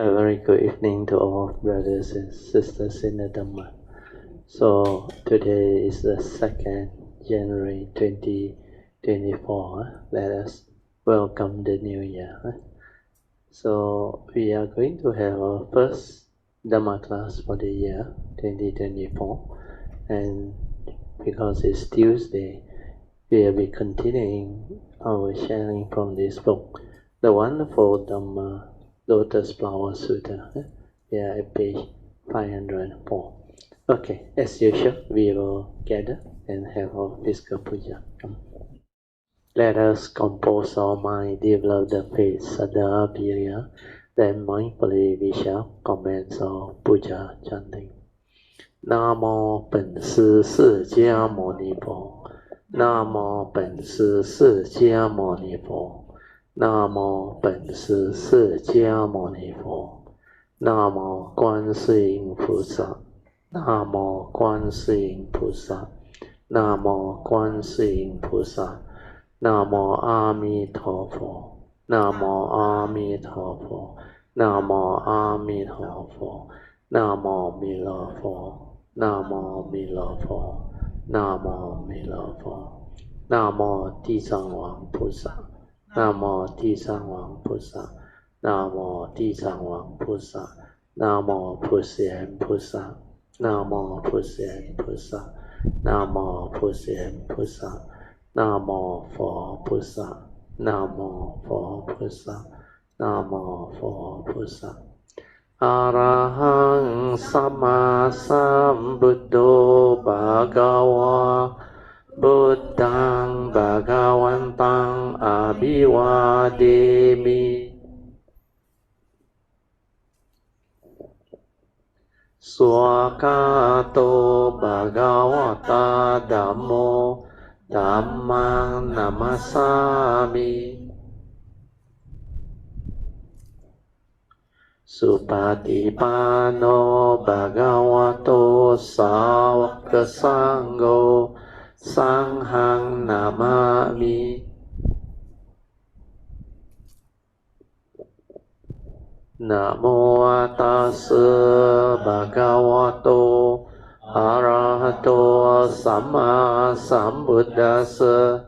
A very good evening to all brothers and sisters in the Dhamma. So today is the 2nd January 2024. Let us welcome the new year. So we are going to have our first Dhamma class for the year 2024. And because it's Tuesday, we will be continuing our sharing from this book, the wonderful Dhamma Lotus Sutra. We are at page 504. Okay, as usual, we will gather and have our physical puja. Let us compose our mind, develop the faith, Saddha, Virya, then mindfully we shall commence our puja chanting. Namo 本师释迦牟尼佛，南无本师释迦牟尼佛。南无本师释迦牟尼佛，南无观世音菩萨，南无观世音菩萨，南无观世音菩萨，南无阿弥陀佛，南无阿弥陀佛，南无阿弥陀佛，南无弥勒佛，南无弥勒佛，南无弥勒佛，南无地藏王菩萨。南无地藏王菩萨，南无地藏王菩萨，南无普贤菩萨，南无普贤菩萨，南无普贤菩萨，南无佛菩萨，南无佛菩萨，南无佛菩萨。阿拉汉萨玛萨布多巴嘎哇。Buddhaṃ Bhagavaṃ Abhivādemi Swakato Bhagavata Dhammo Dhammaṃ Namasami Supatipanno Bhagavato Sāvaka Sangho Sanghang namami. Namo tassa bhagavato arahato samma sambuddhassa.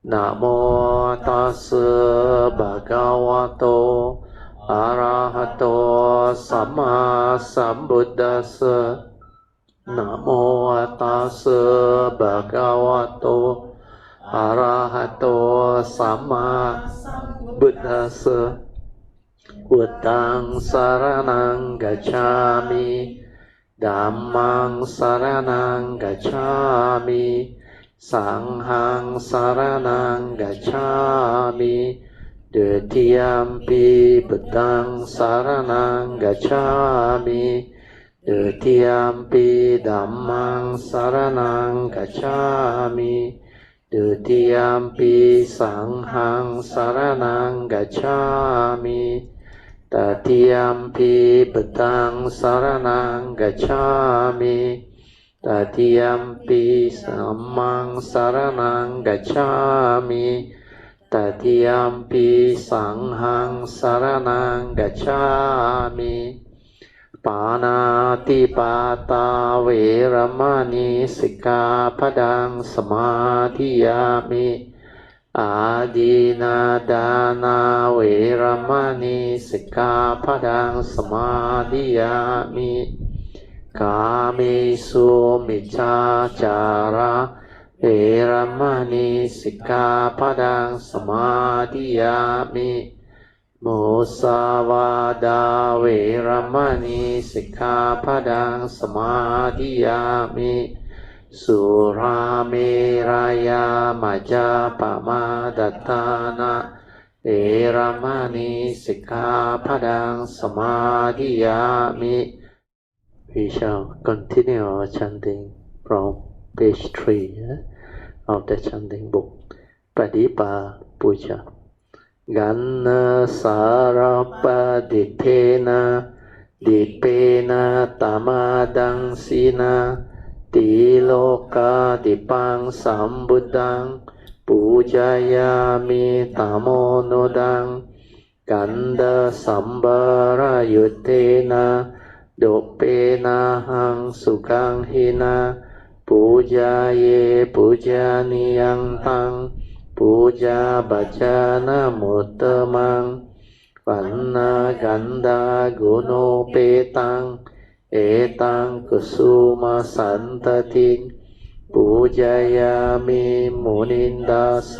Namo tassa bhagavato arahato samma sambuddhassa. Namo tassa bhagavato arahato samma buddhassa. Buddhaṃ saranang gacchami, Dhammang saranang gacchami, Sanghang saranang gacchami, Dutiyampi Buddhaṃ saranang gacchami, Dutiyampi Dhammang saranang gacchami, Dutiyampi Sanghang saranang gacchami, Tatiyampi Buddhaṃ saranang gacchami, Tatiyampi Dhammang saranang gacchami, Tatiyampi Sanghang saranang gacchami. Panatipata veramani sikkhapadang samadhiyami. Adinadana veramani sikkhapadang samadhiyami. Kamesu miccacara veramani sikkhapadang samadhiyami. Musavada veramani sikkhapadang samadhiyami. Surameraya majapamadatthana veramani sikkhapadang samadhiyami. We shall continue our chanting from page 3 of the chanting book, Padipa Puja. Ganna sarapadittena dipena tamadang sina tiloka dipang sambuddhang pujayami tamonodang Ganda sambara ยุเตนะโดเปนะหังสุขังหินะปูจาเยปูจานิยังตังปูจาบัจจานะมุตตมังปันนากันดากุโนเปตังเอตังกุสุมาสันตติงปูจายามิมุนินดาส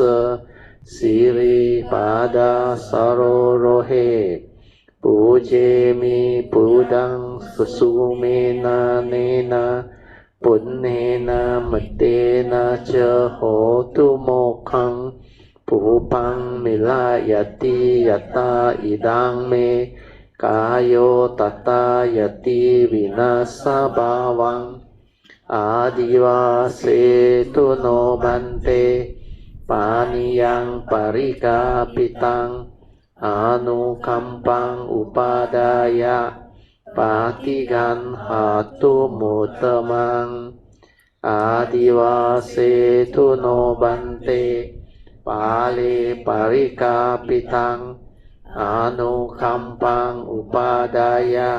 สิริปาดาสโรโรเหปูเจมิปูดังกุสุเมนาเนนะปุณเนนะมเตนะเจโหตุโมขังปูปังมิลายติยตาอิดังเมกายโยตตายติวินาสบาวังอาดิวาเสตุโนบันเตปานิยังปริกาปิตังอานุคัมปังอุปาดายะปาติกันหาตุมุตตมังอาดิวาเสตุโนบันเตปาเลปริกาปิตังอานุคัมปังอุปาดายะ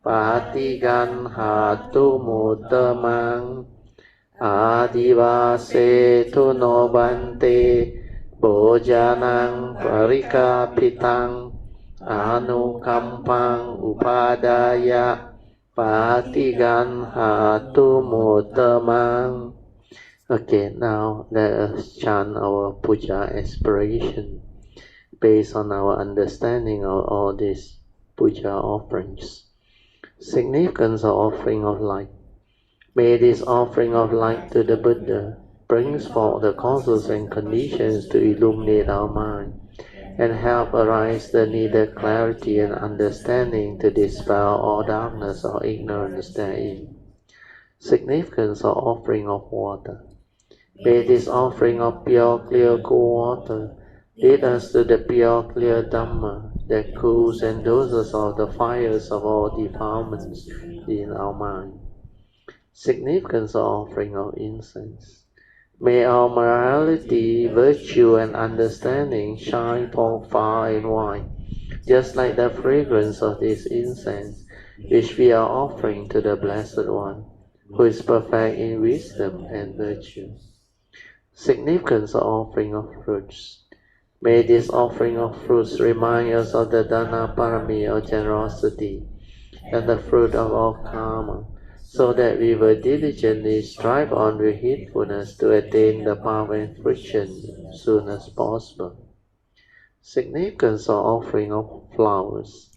ปาติกันหาตุมุตตมังอาดิวาเสตุโนบันเตโภจานังปริกาปิตังอานุคัมปังอุปาดายะปาติกันหาตุมุตตมัง Okay, now let us chant our puja aspiration based on our understanding of all these puja offerings. Significance of offering of light. May this offering of light to the Buddha brings forth the causes and conditions to illuminate our mind and help arise the needed clarity and understanding to dispel all darkness or ignorance therein. Significance of offering of water. May this offering of pure, clear, cool water lead us to the pure, clear Dhamma that cools and doses off the fires of all defilements in our mind. Significance of offering of incense. May our morality, virtue, and understanding shine forth far and wide, just like the fragrance of this incense, which we are offering to the Blessed One, who is perfect in wisdom and virtue. Significance of offering of fruits. May this offering of fruits remind us of the Dana Parami of generosity and the fruit of all karma, so that we will diligently strive on with heedfulness to attain the power and fruition as soon as possible. Significance of offering of flowers.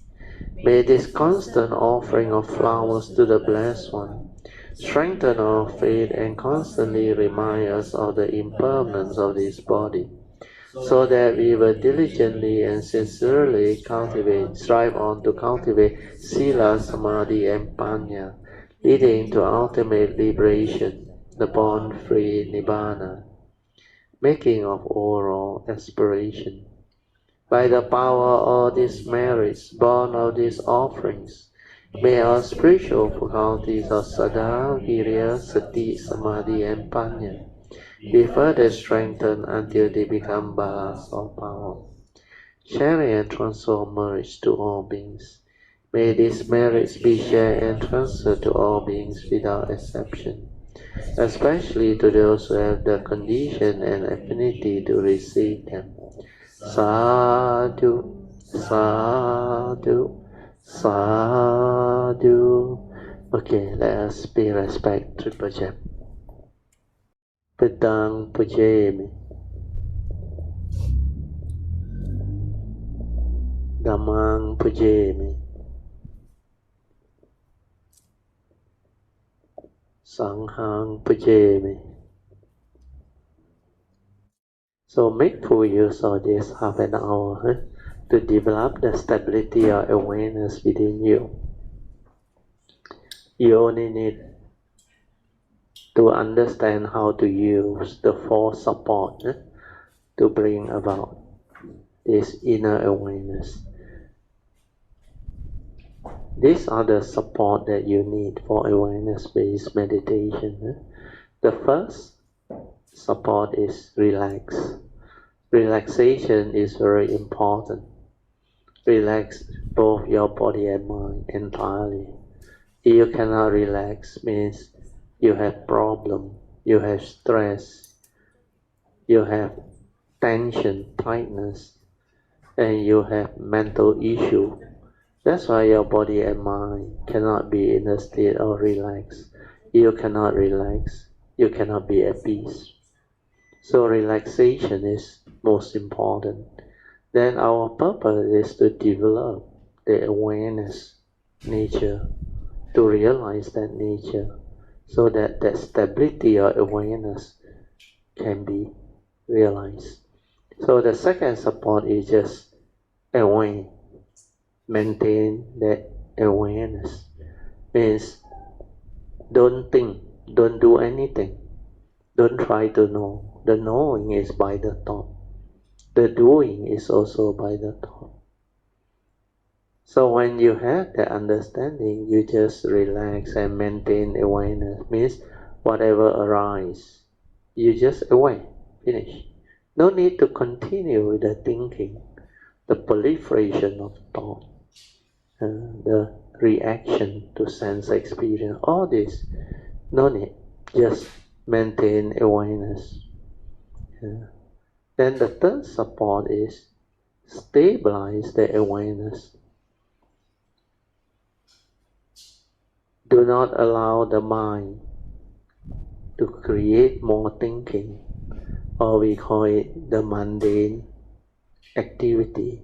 May this constant offering of flowers to the Blessed One strengthen our faith and constantly remind us of the impermanence of this body, so that we will diligently and sincerely strive on to cultivate Sila, Samadhi, and Panya, leading to ultimate liberation, the born-free Nibbana. Making of oral aspiration. By the power of these merits born of these offerings, may our spiritual faculties of Sada, Virya, Sati, Samadhi, and Panya be further strengthened until they become balas of power. Sharing and transfer merits to all beings. May these merits be shared and transferred to all beings without exception, especially to those who have the condition and affinity to receive them. Sadhu, sadhu, sadhu. Okay, let us pay respect to Puja. Pedang pujemi. Dhammang pujemi. Sanghang pujemi. So make full use of this half an hour to develop the stability of awareness within you. You only need to understand how to use the four support to bring about this inner awareness. These are the support that you need for awareness-based meditation. The first support is relax. Relaxation is very important. relax both your body and mind entirely. If you cannot relax, means you have problem, you have stress, you have tension, tightness, and you have mental issue. That's why your body and mind cannot be in a state of relax. If you cannot relax, you cannot be at peace. So relaxation is most important. Then our purpose is to develop the awareness nature, to realize that nature, so that that stability or awareness can be realized. So the second support is just aware, maintain that awareness. Means don't think, don't do anything, don't try to know. The knowing is by the thought. The doing is also by the thought. So when you have that understanding, you just relax and maintain awareness. Means whatever arises, you just aware, finish. No need to continue with the thinking, the proliferation of thought, the reaction to sense experience, all this, no need, just maintain awareness. Then the third support is stabilize the awareness. Do not allow the mind to create more thinking, or we call it the mundane activity.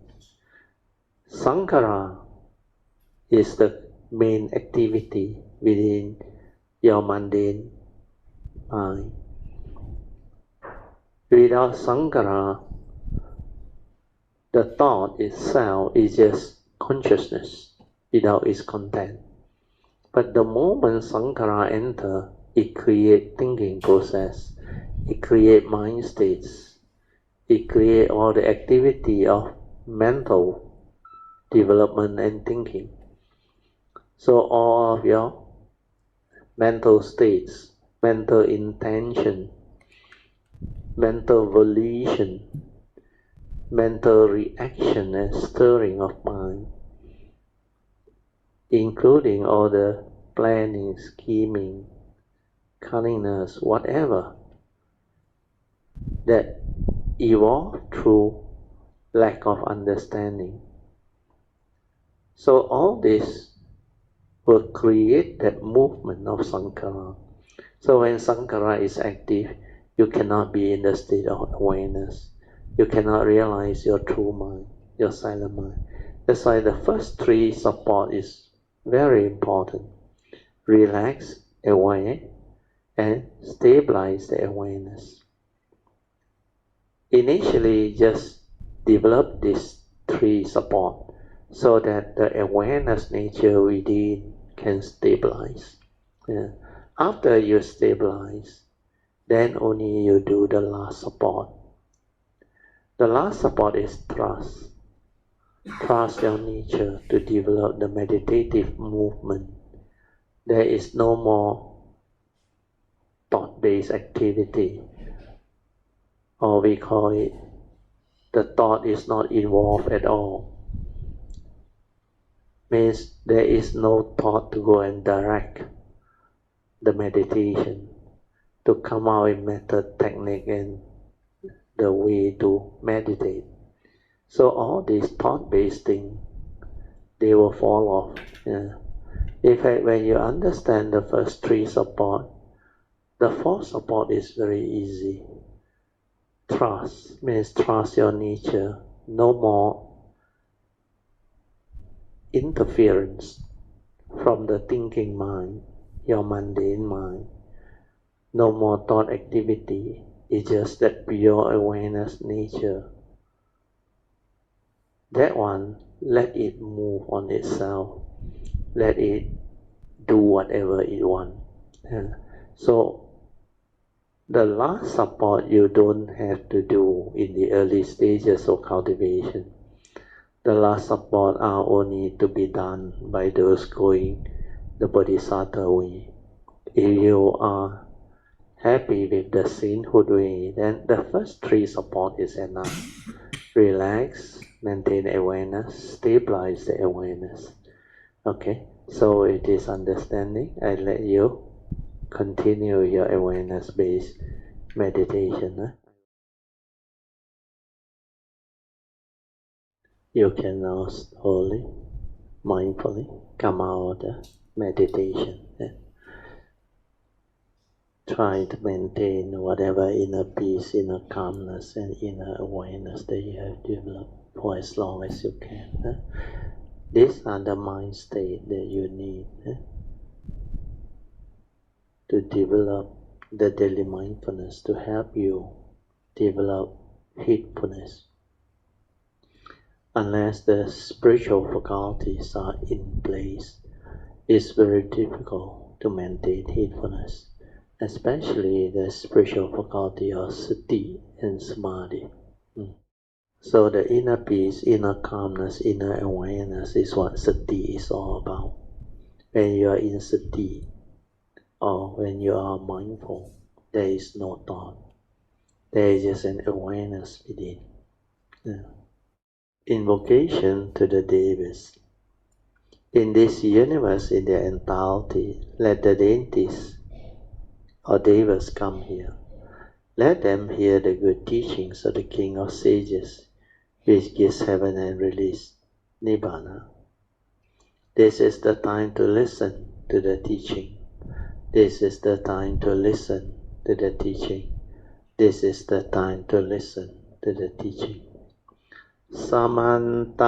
Sankhara is the main activity within your mundane mind. Without sankhara, the thought itself is just consciousness without its content. But the moment sankhara enter, it create thinking process, it create mind states, it create all the activity of mental development and thinking. So all of your mental states, mental intention, mental volition, mental reaction and stirring of mind, including all the planning, scheming, cunningness, whatever, that evolve through lack of understanding. So all this will create that movement of sankhara. So when sankhara is active, you cannot be in the state of awareness. You cannot realize your true mind, your silent mind. That's why the first three support is very important. Relax, aware, and stabilize the awareness. Initially, just develop these three support so that the awareness nature within can stabilize. After you stabilize, then only you do the last support. The last support is trust. Trust your nature to develop the meditative movement. There is no more thought-based activity, or we call it, the thought is not involved at all. Means there is no thought to go and direct the meditation, to come out with method, technique, and the way to meditate. So all these thought-based things, they will fall off. In fact, when you understand the first three support, the fourth support is very easy. Trust means trust your nature. No more interference from the thinking mind, your mundane mind. No more thought activity. It's just that pure awareness nature. That one, let it move on itself. Let it do whatever it wants. So the last support you don't have to do in the early stages of cultivation. The last support are only to be done by those going the Bodhisattva way. If you are happy with the sainthood way, then the first three support is enough. Relax, maintain awareness, stabilize the awareness. Okay, so with this understanding, I let you continue your awareness-based meditation. You can now slowly, mindfully come out of the meditation. Try to maintain whatever inner peace, inner calmness, and inner awareness that you have developed for as long as you can. These are the mind state that you need to develop the daily mindfulness to help you develop heedfulness. Unless the spiritual faculties are in place, it's very difficult to maintain heedfulness, especially the spiritual faculty of sati and samadhi. So the inner peace, inner calmness, inner awareness is what sati is all about. When you are in sati, or when you are mindful, there is no thought. There is just an awareness within. Invocation to the Devas. In this universe, in their entirety, let the deities or Devas come here. Let them hear the good teachings of the King of Sages, which gives heaven and release, Nibbana. This is the time to listen to the teaching. This is the time to listen to the teaching. This is the time to listen to the teaching. Samanta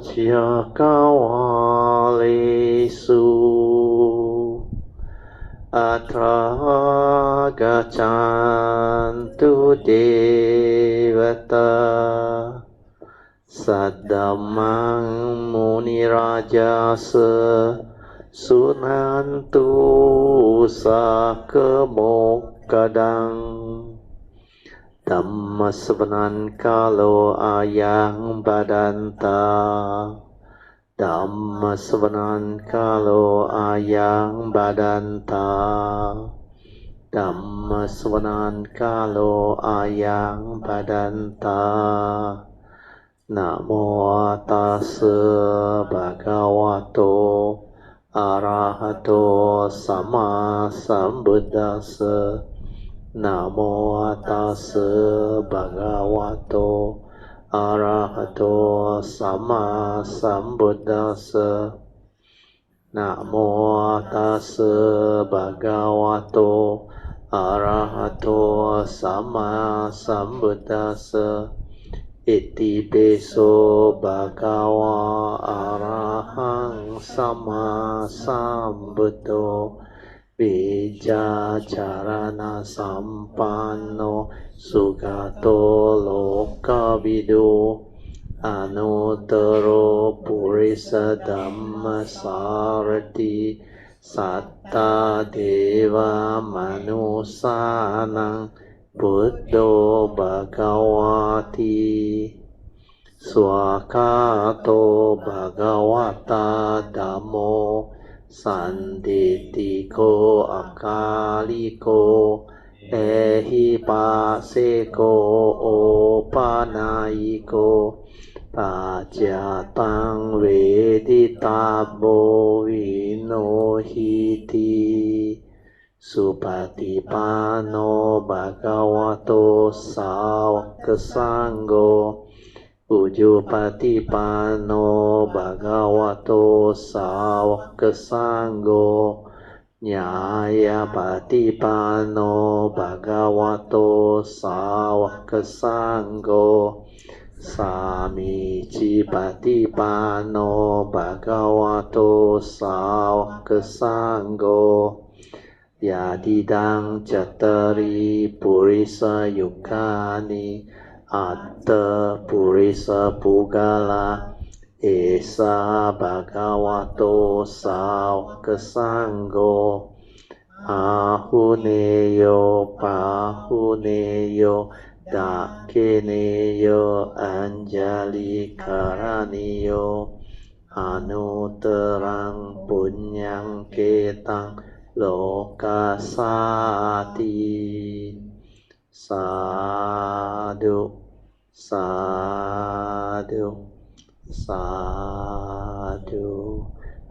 Chakawalesu Atra Gachantu Devata Saddamang Munirajasa Sunantu Sakemokadang Dhamma Sharing Kalo Ayang Badanta Dhamma Sharing Kalo Ayang Badanta Dhamma Sharing Kalo Ayang Badanta Namo Tassa Bhagavato Arahato Sama Sambuddhassa Namo Tassa Bhagavato Arahato Sama Sambuddhassa Namo Tassa Bhagavato Arahato Sama Sambuddhassa Iti Peso Bhagava Arahang Sama Sambuddho Bija Charana Sampanno Sugato Lokavidu Anuttaro Purisa Dhamma Sarati Satta Deva Manusanang Buddho Bhagavati Swakato Bhagavata Dhammo Sanditiko Akaliko Ehipaseko Opanayiko Pajatang Veditabo Vinohiti Supatipano Bhagavato Sāvaka Sangho Ujupatipano Bhagavato Sāvaka Sangho Nyaya Patipano Bhagavato Sāvaka Sangho Samici Patipano Bhagavato Sāvaka Sangho Yadidang Cattari Purisa Yukani Atta Purisa Pugala Esa Bhagavato Sāvaka Sangho Ahuneyo Pahuneyo Dakeneyo Anjali Karaniyo Anuttarang Punyang Ketang Lokasati Sadhu Sadhu, sadhu.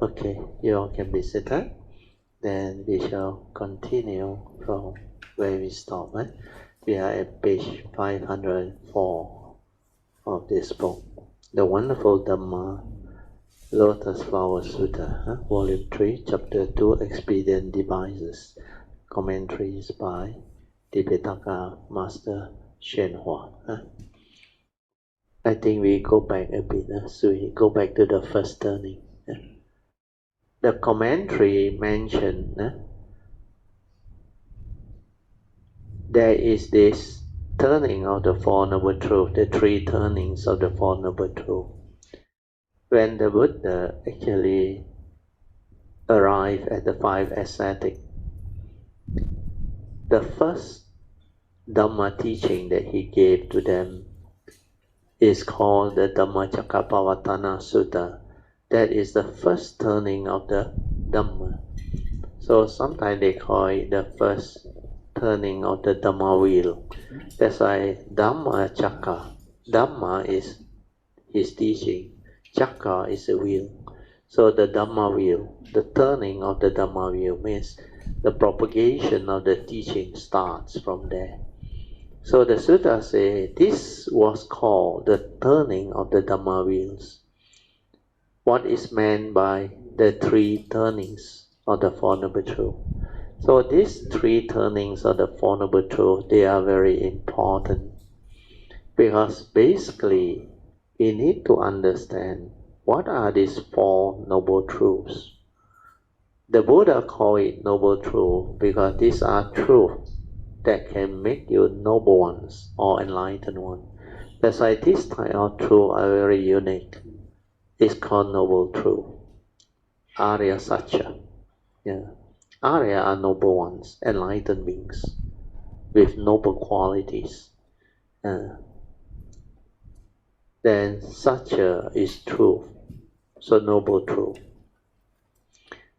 Okay, you all can be seated. Then we shall continue from where we stopped. Right? We are at page 504 of this book, the wonderful Dhamma Lotus Flower Sutra, Volume 3, Chapter 2, Expedient Devices, commentaries by Tipitaka Master Hsuan. I think we go back a bit, so we go back to the first turning. The commentary mentioned there is this turning of the Four Noble Truths, the three turnings of the Four Noble Truths. When the Buddha actually arrived at the five ascetics, the first Dhamma teaching that he gave to them is called the Dhammacakkappavattana Sutta. That is the first turning of the Dhamma. So sometimes they call it the first turning of the Dhamma wheel. That's why Dhammacakka, Dhamma is his teaching, Chakka is a wheel. So the Dhamma wheel, the turning of the Dhamma wheel means the propagation of the teaching starts from there. So the sutta say this was called the turning of the Dhamma wheels. What is meant by the three turnings of the Four Noble Truths? So these three turnings of the Four Noble Truths, they are very important because basically we need to understand what are these Four Noble Truths. The Buddha called it Noble Truth because these are truths that can make you noble ones or enlightened ones. That's why this type of truth are very unique. It's called Noble Truth. Arya Satya. Yeah. Arya are noble ones, enlightened beings with noble qualities. Then Satya is truth, so Noble Truth.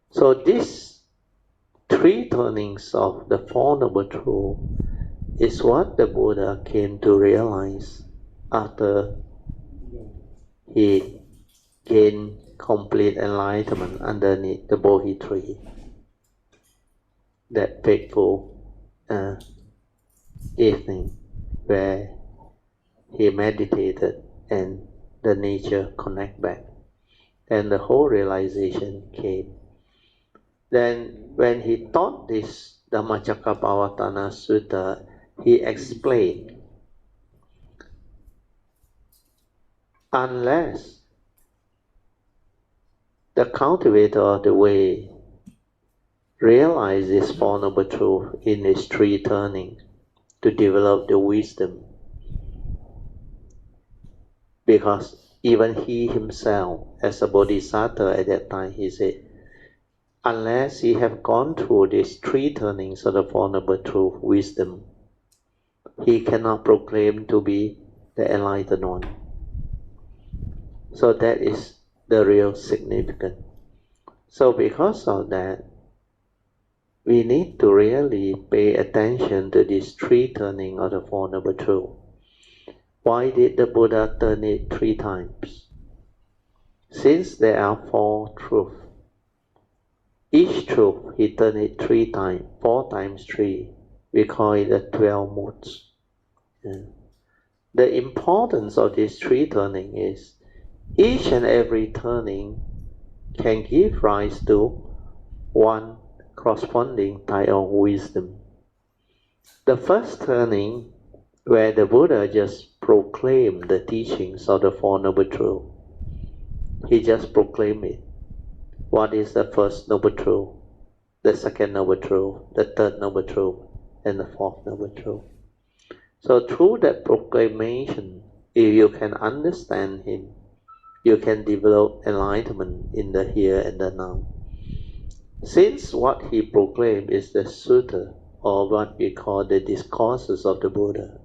So these three turnings of the Four Noble Truths is what the Buddha came to realize after he gained complete enlightenment underneath the Bodhi tree. That fateful evening where he meditated and the nature connect back. And the whole realization came. Then when he taught this Dhammacakkappavattana Sutta, he explained, unless the cultivator of the way realizes this Four Noble Truth in its three turning to develop the wisdom, because even he himself, as a bodhisattva at that time, he said, unless he have gone through these three turnings of the Four Noble Truth wisdom, he cannot proclaim to be the enlightened one. So that is the real significance. So because of that, we need to really pay attention to these three turning of the Four Noble Truths. Why did the Buddha turn it 3 times? Since there are 4 truths, each truth he turned it 3 times, 4 times 3. We call it the 12 moods. The importance of this 3 turning is each and every turning can give rise to one corresponding type of wisdom. The first turning, where the Buddha just proclaimed the teachings of the Four Noble Truths, he just proclaimed it. What is the first Noble Truth, the second Noble Truth, the third Noble Truth, and the fourth Noble Truth? So through that proclamation, if you can understand him, you can develop enlightenment in the here and the now. Since what he proclaimed is the sutta, or what we call the discourses of the Buddha,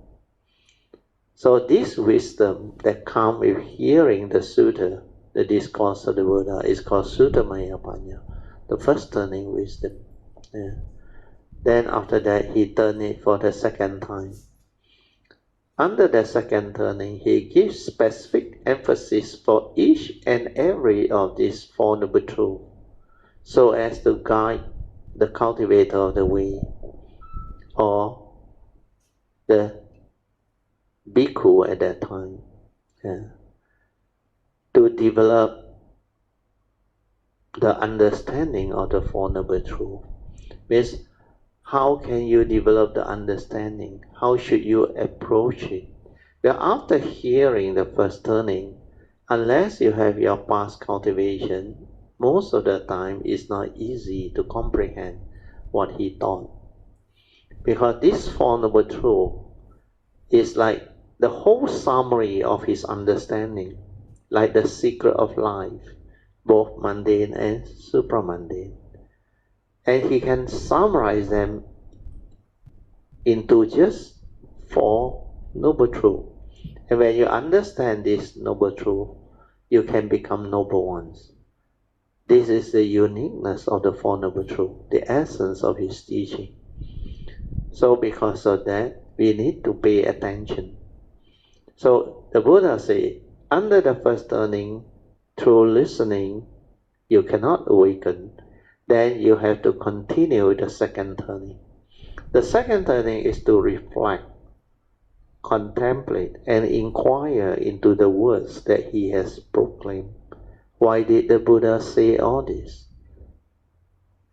so this wisdom that comes with hearing the sutta, the discourse of the Buddha, is called Suttamaya Panya, the first turning wisdom. Then after that, he turned it for the second time. under the second turning, he gives specific emphasis for each and every of these Four Noble Truths, so as to guide the cultivator of the way, or the bhikkhu at that time, to develop the understanding of the Four Noble Truths. Means, how can you develop the understanding? How should you approach it? Well, after hearing the first turning, unless you have your past cultivation, most of the time it's not easy to comprehend what he taught. Because this Four Noble Truths is like the whole summary of his understanding, like the secret of life, both mundane and supramundane. And he can summarize them into just Four Noble Truths. And when you understand this Noble Truth, you can become noble ones. This is the uniqueness of the Four Noble Truths, the essence of his teaching. So because of that, we need to pay attention. So the Buddha said, under the first turning, through listening, you cannot awaken. Then you have to continue the second turning. The second turning is to reflect, contemplate, and inquire into the words that he has proclaimed. Why did the Buddha say all this?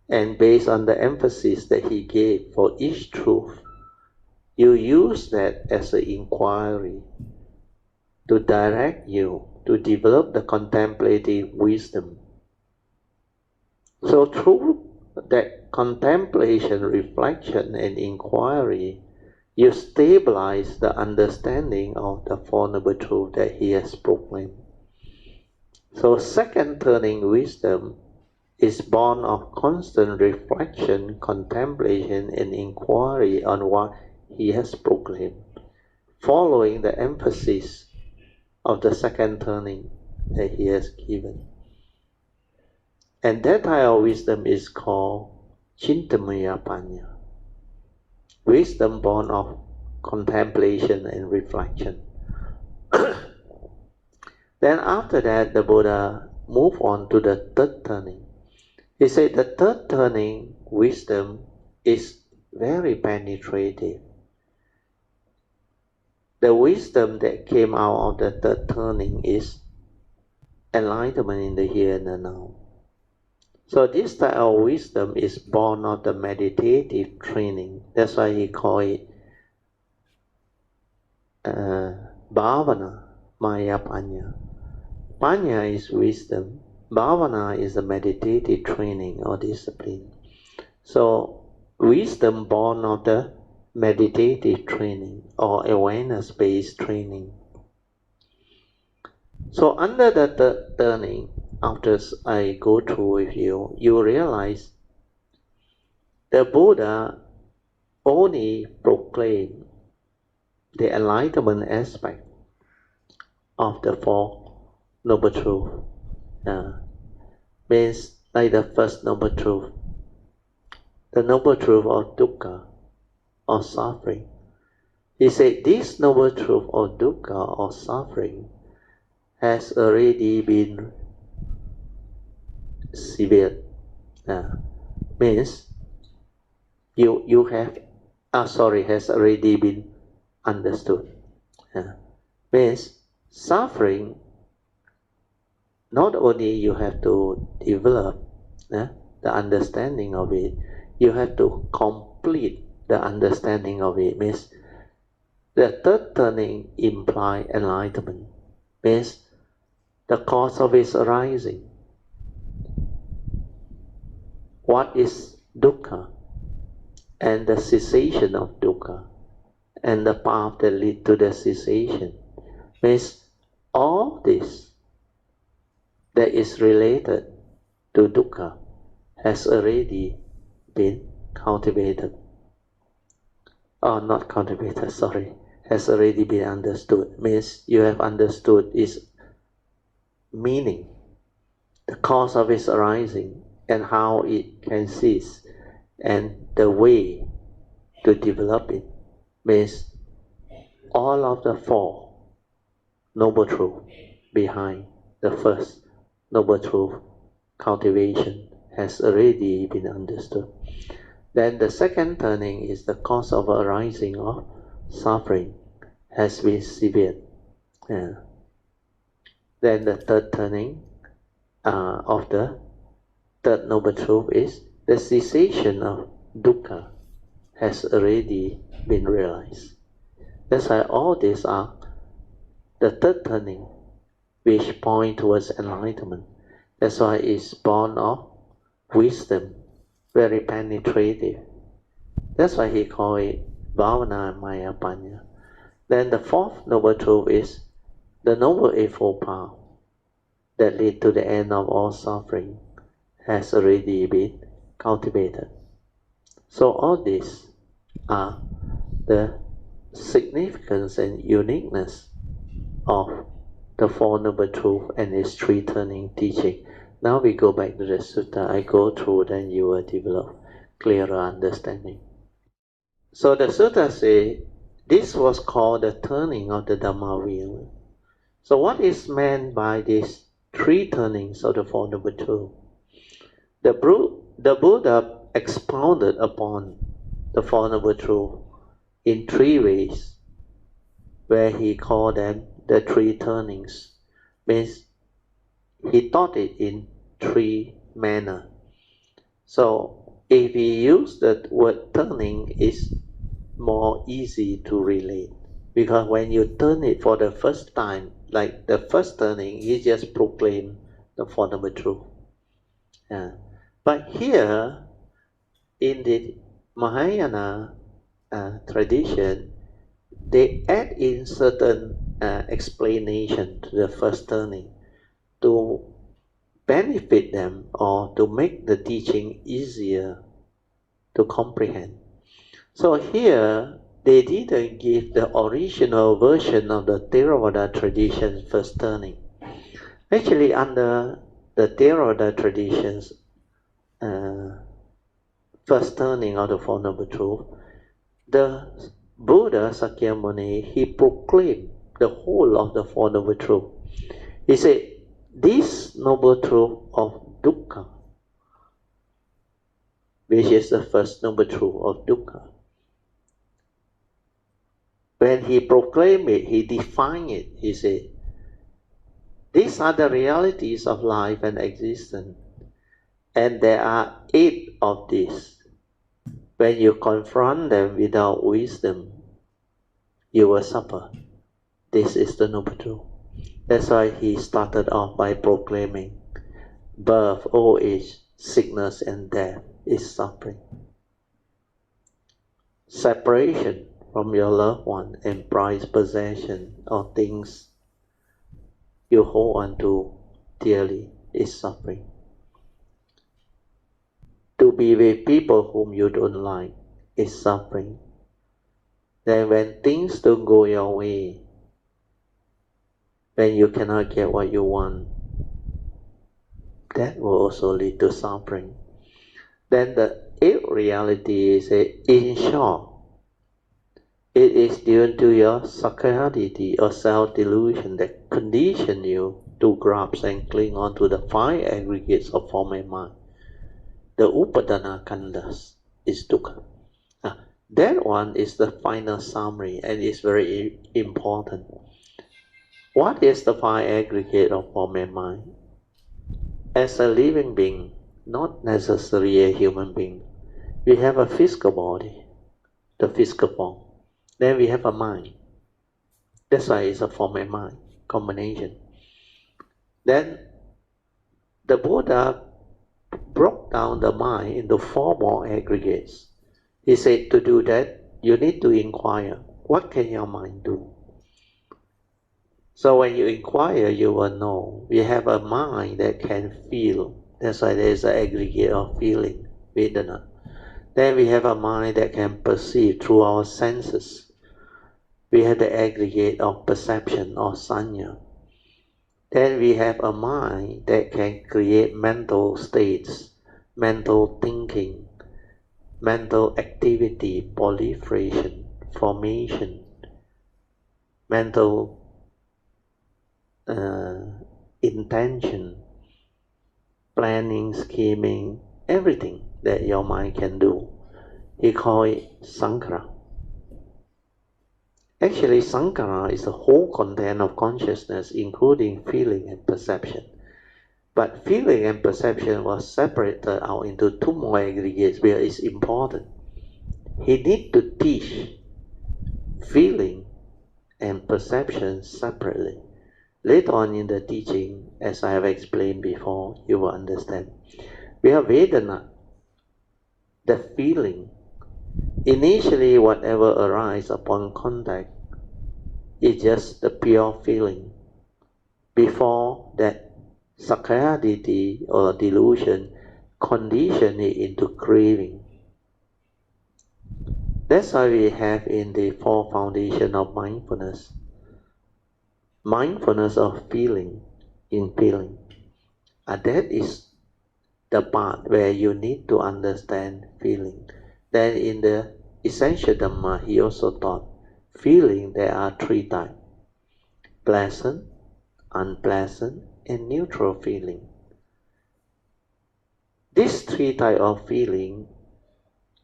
And based on the emphasis that he gave for each truth, you use that as an inquiry to direct you to develop the contemplative wisdom. So through that contemplation, reflection, and inquiry, you stabilize the understanding of the Four Noble Truths that he has proclaimed. So second turning wisdom is born of constant reflection, contemplation, and inquiry on what he has proclaimed, following the emphasis of the second turning that he has given. And that type of wisdom is called Chintamaya Panya, wisdom born of contemplation and reflection. Then after that, the Buddha moved on to the third turning. He said the third turning wisdom is very penetrative. The wisdom that came out of the third turning is enlightenment in the here and the now. So this type of wisdom is born of the meditative training. That's why he called it Bhavana Maya Panya. Panya is wisdom. Bhavana is a meditative training or discipline. So wisdom born of the meditative training or awareness-based training. So under the third turning, after I go through with you, you realize the Buddha only proclaimed the enlightenment aspect of the Four Noble Truths. Means like the first Noble Truth, the Noble Truth of dukkha, or suffering. He said this Noble Truth of dukkha, or suffering, has already been severed. Means you have, has already been understood. Means suffering, not only you have to develop the understanding of it, you have to complete the understanding of it. Means the third turning implies enlightenment. Means the cause of its arising. What is dukkha? And the cessation of dukkha. And the path that leads to the cessation. Means all this that is related to dukkha has already been cultivated. Or not cultivated, has already been understood. Means you have understood its meaning, the cause of its arising, and how it can cease, and the way to develop it. Means all of the four noble truths behind the first noble truth, cultivation, has already been understood. Then the second turning is the cause of arising of suffering has been severed. Then the third turning of the third noble truth is the cessation of dukkha has already been realized. That's why all these are the third turning which point towards enlightenment. That's why it's born of wisdom, very penetrative. That's why he called it Bhavana Maya Panya. Then the fourth noble truth is the noble eightfold path that lead to the end of all suffering has already been cultivated. So all these are the significance and uniqueness of the Four Noble Truths and its three turning teaching. Now we go back to the sutta. I go through, then you will develop clearer understanding. So the sutta say this was called the turning of the Dhamma wheel. So what is meant by these three turnings of the Four Noble Truths? The Buddha expounded upon the Four Noble Truths in three ways, where he called them the three turnings. Means he taught it in three manners. So if we use the word turning, it's more easy to relate. Because when you turn it for the first time, like the first turning, he just proclaimed the Four Noble Truths. But here, in the Mahayana tradition, they add in certain explanation to the first turning to benefit them or to make the teaching easier to comprehend. So here, they didn't give the original version of the Theravada tradition first turning. Actually, under the Theravada traditions, first turning of the Four Noble Truths, the Buddha Sakyamuni, he proclaimed the whole of the Four Noble Truths. He said, this Noble Truth of dukkha, which is the first Noble Truth of dukkha, when he proclaimed it, he defined it. He said, these are the realities of life and existence, and there are 8 of these. When you confront them without wisdom, you will suffer. This is the Noble Truth. That's why he started off by proclaiming, birth, old age, sickness, and death is suffering. Separation from your loved one and prized possession or things you hold on to dearly is suffering. To be with people whom you don't like is suffering. Then when things don't go your way, when you cannot get what you want, that will also lead to suffering. Then the 8th reality is, in short, it is due to your sakkayaditthi or self-delusion that condition you to grasp and cling on to the 5 aggregates of form and mind. The upadana khandhas is dukkha. That one is the final summary and is very important. What is the 5 aggregate of form and mind? As a living being, not necessarily a human being, we have a physical body, the physical form. Then we have a mind. That's why it's a form and mind combination. Then the Buddha broke down the mind into 4 more aggregates. He said to do that, you need to inquire, what can your mind do? So when you inquire, you will know. We have a mind that can feel. That's why there is an aggregate of feeling, vedana. Then we have a mind that can perceive through our senses. We have the aggregate of perception or sanya. Then we have a mind that can create mental states, mental thinking, mental activity, proliferation, formation, mental intention, planning, scheming, everything that your mind can do. He called it Sankhara. Actually, Sankhara is the whole content of consciousness, including feeling and perception. But feeling and perception was separated out into two more aggregates where it's important. He needs to teach feeling and perception separately. Later on in the teaching, as I have explained before, you will understand. We have Vedana, the feeling. Initially, whatever arises upon contact is just the pure feeling. Before that, Sakkaya Ditthi or delusion condition it into craving. That's why we have in the four foundation of mindfulness, mindfulness of feeling in feeling. That is the part where you need to understand feeling. Then in the essential Dhamma, he also taught feeling there are three types: pleasant, unpleasant, and neutral feeling. These three types of feeling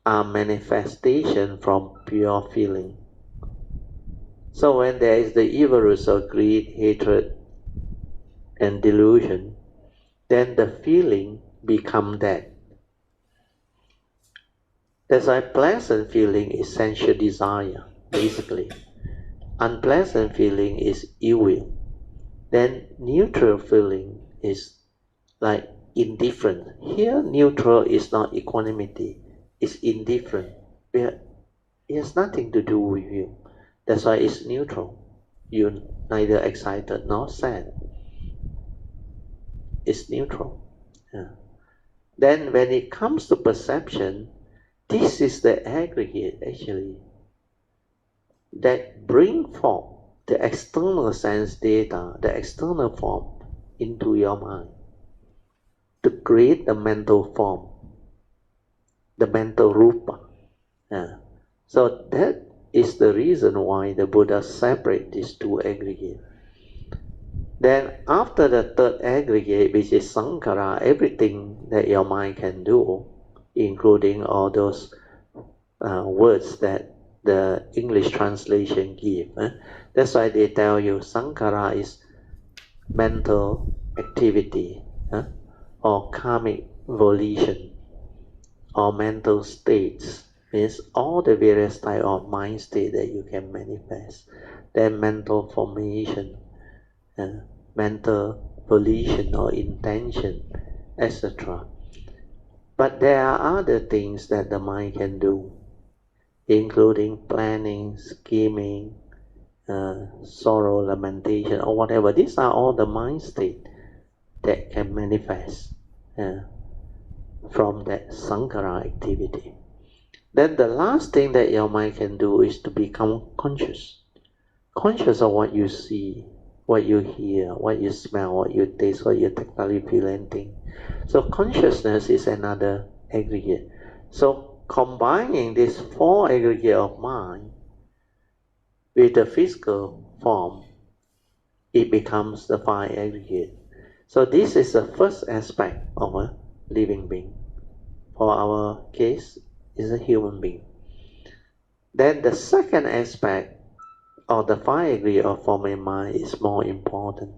are manifestation from pure feeling. So when there is the evil roots of greed, hatred, and delusion, then the feeling becomes that. That's why pleasant feeling is sensual desire, basically. Unpleasant feeling is ill will. Then neutral feeling is like indifferent. Here neutral is not equanimity, it's indifferent. It has nothing to do with you. That's why it's neutral. You're neither excited nor sad. It's neutral. Yeah. Then when it comes to perception, this is the aggregate actually that bring forth the external sense data, the external form into your mind to create the mental form, the mental rupa. Yeah. So that is the reason why the Buddha separate these two aggregates. Then after the third aggregate, which is Sankhara, everything that your mind can do, including all those words that the English translation give. That's why they tell you Sankhara is mental activity, or karmic volition, or mental states. Means all the various type of mind state that you can manifest. Then mental formation, mental volition or intention, etc. But there are other things that the mind can do, including planning, scheming, sorrow, lamentation, or whatever. These are all the mind state that can manifest from that Sankhara activity. Then the last thing that your mind can do is to become conscious. Conscious of what you see, what you hear, what you smell, what you taste, what you tactily feel and think. So consciousness is another aggregate. So combining these four aggregates of mind with the physical form, it becomes the five aggregate. So this is the first aspect of a living being. For our case, is a human being. Then the second aspect of the five aggregates of form and mind is more important.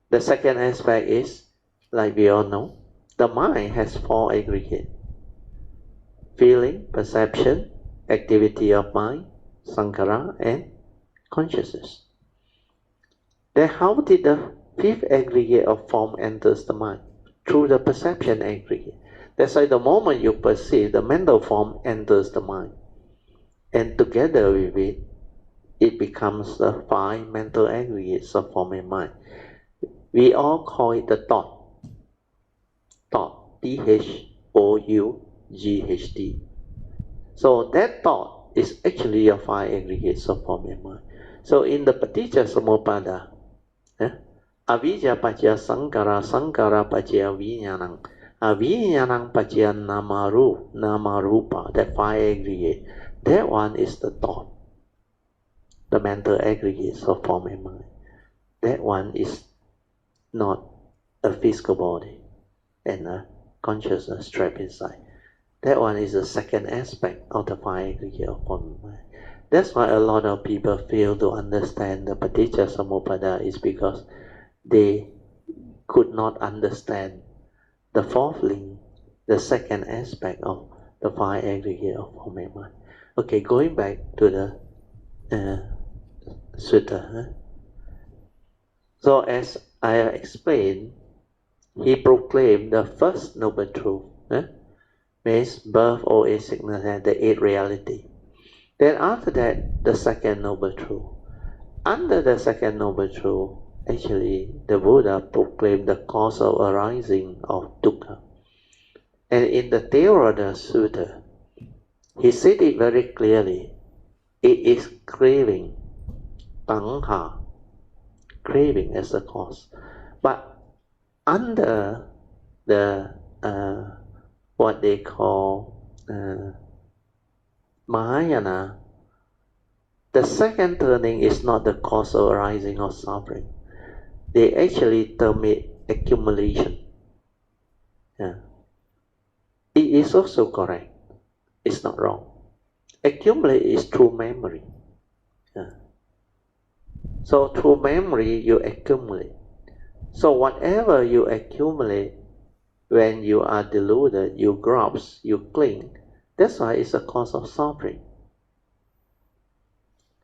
The second aspect is, like we all know, the mind has four aggregates: feeling, perception, activity of mind, sankhara, and consciousness. Then how did the fifth aggregate of form enters the mind? Through the perception aggregate. That's why the moment you perceive, the mental form enters the mind. And together with it, it becomes the five mental aggregates of form and mind. We all call it the thought. Thought, T-H-O-U-G-H-T. So that thought is actually your five aggregates of form and mind. So in the Paticca Samuppada, avijja paccaya sankhara, sankhara paccaya vijnanam, avijnanam paccaya nama rupa, that five aggregate, that one is the thought. the mental aggregates of form and mind. That one is not a physical body and a consciousness trapped inside. That one is the second aspect of the five aggregate of form and mind. That's why a lot of people fail to understand the Paticca Samuppada is because they could not understand the fourth link, the second aspect of the five aggregate of form and mind. Okay, going back to the sutta. So as I have explained, he proclaimed the first noble truth, means birth, old age, sickness, and the eighth reality. Then after that, the second noble truth. Under the second noble truth, actually, the Buddha proclaimed the cause of arising of dukkha. And in the Theravada Sutta, he said it very clearly. It is craving, tanha, craving as a cause. But under the what they call Mahayana, the second turning is not the cause of arising of suffering. They actually term it accumulation. Yeah. It is also correct. It's not wrong. Accumulate is through memory. Yeah. So through memory you accumulate. So whatever you accumulate, when you are deluded, you grasp, you cling. That's why it's a cause of suffering.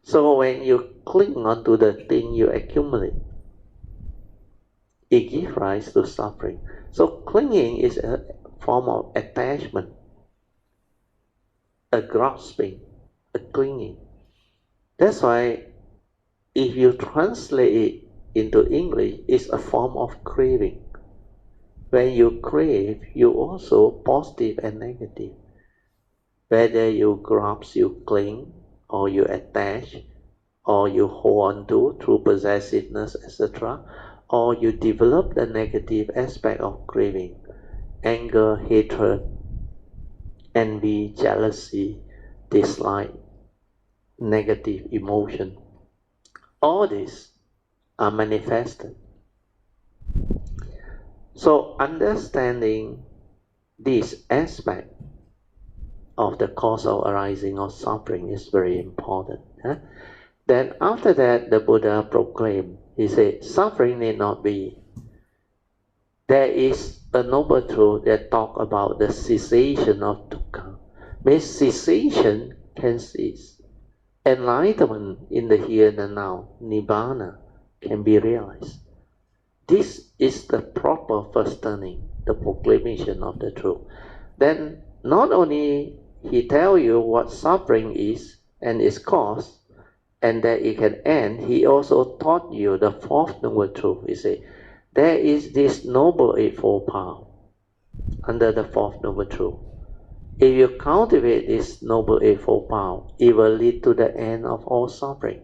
So when you cling onto the thing you accumulate, it gives rise to suffering. So clinging is a form of attachment, a grasping, a clinging. That's why if you translate it into English, it's a form of craving. When you crave, you also positive and negative. Whether you grasp, you cling, or you attach, or you hold on to through possessiveness, etc., or you develop the negative aspect of craving, anger, hatred, envy, jealousy, dislike, negative emotion. All these are manifested. So understanding this aspect of the cause of arising of suffering is very important. Then after that, the Buddha proclaimed, he said, suffering need not be. There is a noble truth that talks about the cessation of dukkha. Means cessation can cease. Enlightenment in the here and the now, nibbana, can be realized. This is the proper first turning, the proclamation of the truth. Then not only he tell you what suffering is and its cause, and that it can end, he also taught you the fourth noble truth. He said, there is this noble eightfold path under the fourth noble truth. If you cultivate this noble eightfold path, it will lead to the end of all suffering.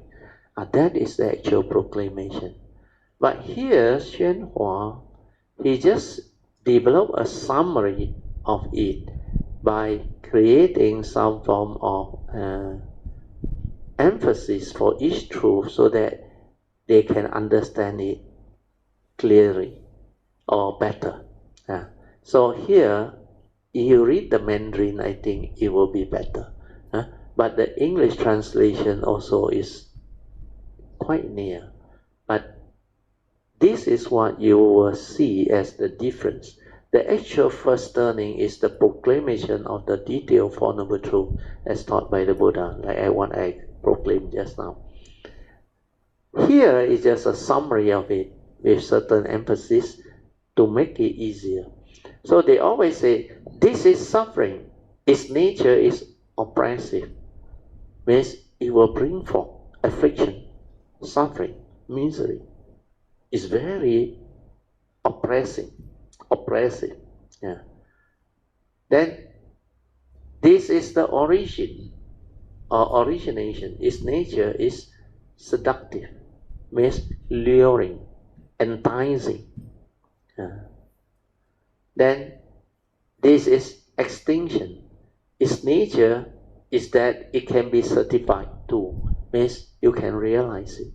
That is the actual proclamation. But here, Xuanhua, he just developed a summary of it by creating some form of emphasis for each truth so that they can understand it clearly or better. So here, if you read the Mandarin, I think it will be better. But the English translation also is quite near. But this is what you will see as the difference. The actual first turning is the proclamation of the detailed Four Noble Truth as taught by the Buddha, like I proclaimed just now. Here is just a summary of it with certain emphasis to make it easier. So they always say, this is suffering. Its nature is oppressive. Means it will bring forth affliction, suffering, misery. It's very oppressive. Yeah. Then this is the origin or origination. Its nature is seductive, means luring, enticing. Then this is extinction. Its nature is that it can be certified too, means you can realize it.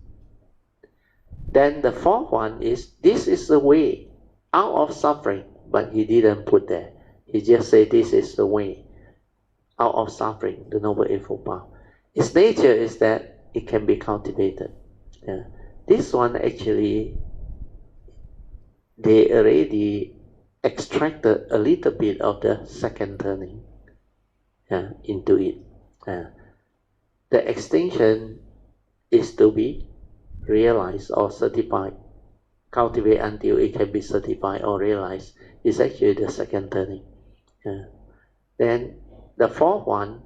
Then the fourth one is, this is the way out of suffering, but he didn't put there. He just said this is the way out of suffering, the Noble Eightfold Path. Its nature is that it can be cultivated. Yeah. This one actually, they already extracted a little bit of the second turning into it. The extinction is to be realized or certified. Cultivate until it can be certified or realized is actually the second turning. Then the fourth one,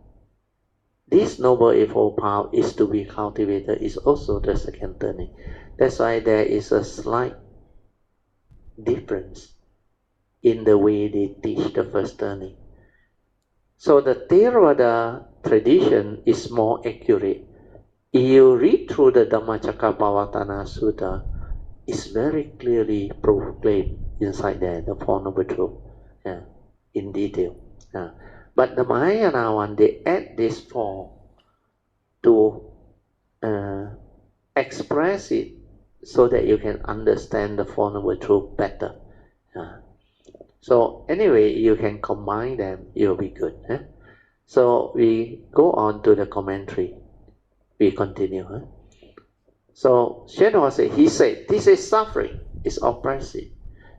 this Noble Eightfold Path is to be cultivated, is also the second turning. That's why there is a slight difference in the way they teach the first turning. So the Theravada tradition is more accurate. If you read through the Dhammacakkappavattana Sutta, it's very clearly proclaimed inside there, the Four Noble Truths, in detail. But the Mahayana one, they add this four to express it so that you can understand the Four Noble Truths better. So anyway, you can combine them, you'll be good. So we go on to the commentary. We continue. So Hsuan said, he said, this is suffering, it's oppressive.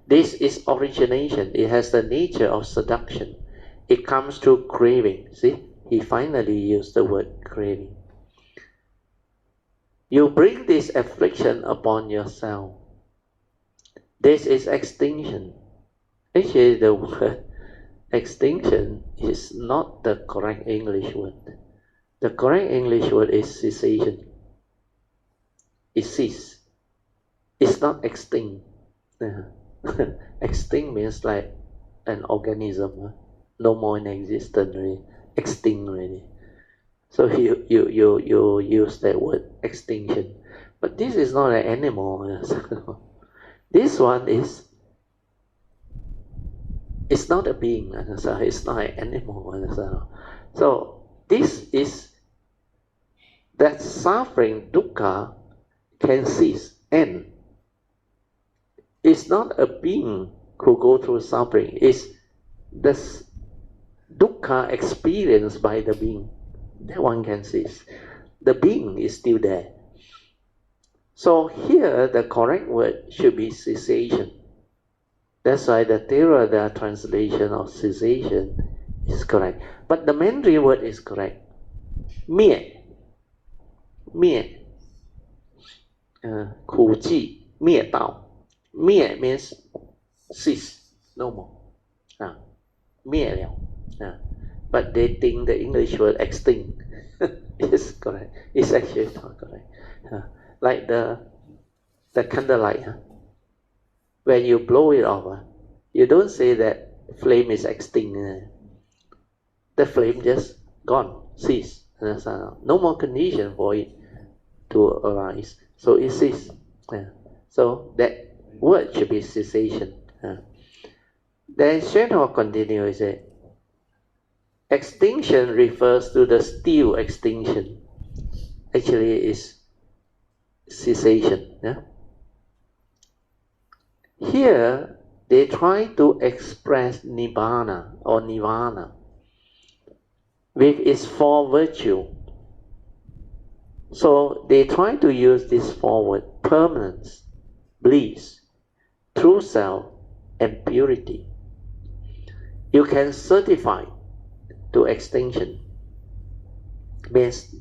This is origination, it has the nature of seduction. It comes through craving. See, he finally used the word craving. You bring this affliction upon yourself. This is extinction. Actually, the word extinction is not the correct English word. The correct English word is cessation. It ceases. It's not extinct. Extinct means like an organism, no more in existence, really. Extinct already. So you use that word extinction. But this is not an animal. This one is, it's not a being. It's not an animal. So this is that suffering, dukkha, can cease, and it's not a being who go through suffering. It's the dukkha experienced by the being. That one can cease. The being is still there. So here the correct word should be cessation. That's why the Theravada translation of cessation is correct. But the Mandarin word is correct. Mie. Mie. 苦寂灭道. Mie means cease, no more. 灭了. But they think the English word extinct is correct. It's actually not correct. Like the candlelight. When you blow it off, you don't say that flame is extinct. The flame just gone, cease. No more condition for it to arise. So it ceases. So that word should be cessation. Then Hsuan continues, he said, extinction refers to the still extinction. Actually, it's cessation. Here, they try to express nibbana or nirvana with its four virtues. So they try to use this four words: permanence, bliss, true self, and purity. You can certify to extinction. Means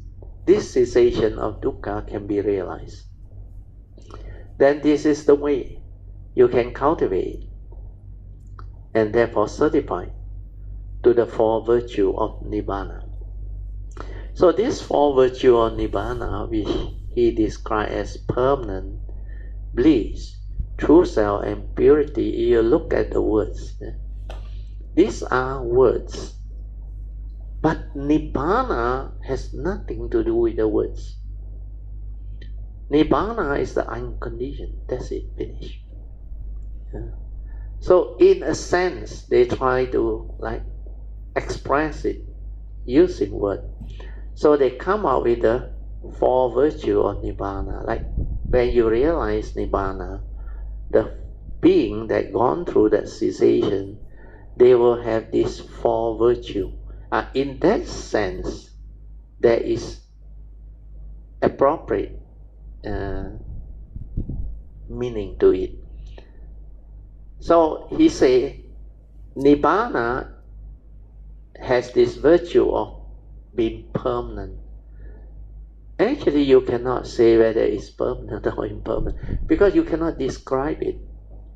this cessation of dukkha can be realized. Then this is the way you can cultivate and therefore certify to the four virtues of nibbana. So these four virtues of nibbana, which he described as permanent, bliss, true self, and purity, you look at the words. These are words. But nibbana has nothing to do with the words. Nibbana is the unconditioned. That's it, finish. So in a sense, they try to express it using words. So they come out with the four virtues of Nibbana. Like when you realize Nibbana, the being that gone through that cessation, they will have these four virtues. In that sense, there is appropriate meaning to it. So he say, Nibbana has this virtue of being permanent. Actually, you cannot say whether it's permanent or impermanent because you cannot describe it.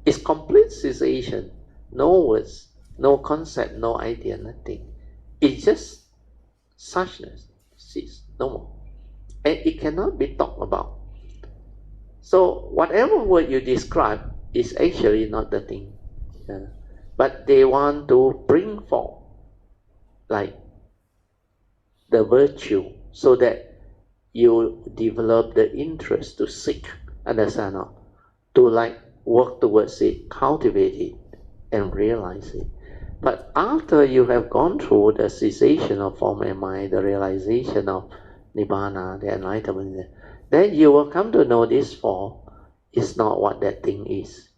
It's complete cessation, no words, no concept, no idea, nothing. It's just suchness, cease, no more. And it cannot be talked about. So whatever word you describe is actually not the thing. But they want to bring forth like the virtue so that you develop the interest to seek, understand, to like work towards it, cultivate it, and realize it. But after you have gone through the cessation of form and mind, the realization of Nibbana, the enlightenment, then you will come to know this four is not what that thing is.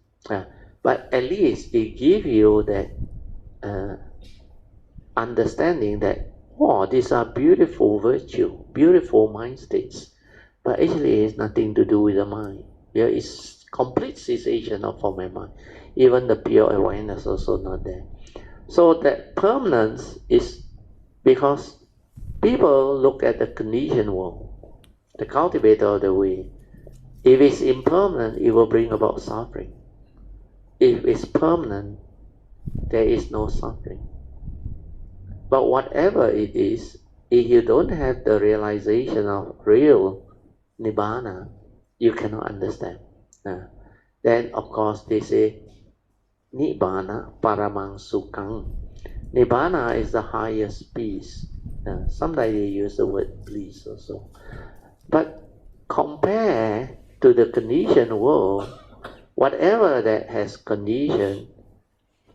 But at least it gives you that understanding that, oh, these are beautiful virtue, beautiful mind states. But actually it has nothing to do with the mind. There is complete cessation of form and mind. Even the pure awareness also not there. So that permanence is because people look at the conditioned world, the cultivator of the way. If it's impermanent, it will bring about suffering. If it's permanent, there is no suffering. But whatever it is, if you don't have the realization of real Nibbana, you cannot understand. Then of course they say, Nibbana paramang sukhang. Nibbana is the highest peace. Sometimes they use the word bliss also. But compare to the conditioned world, whatever that has condition,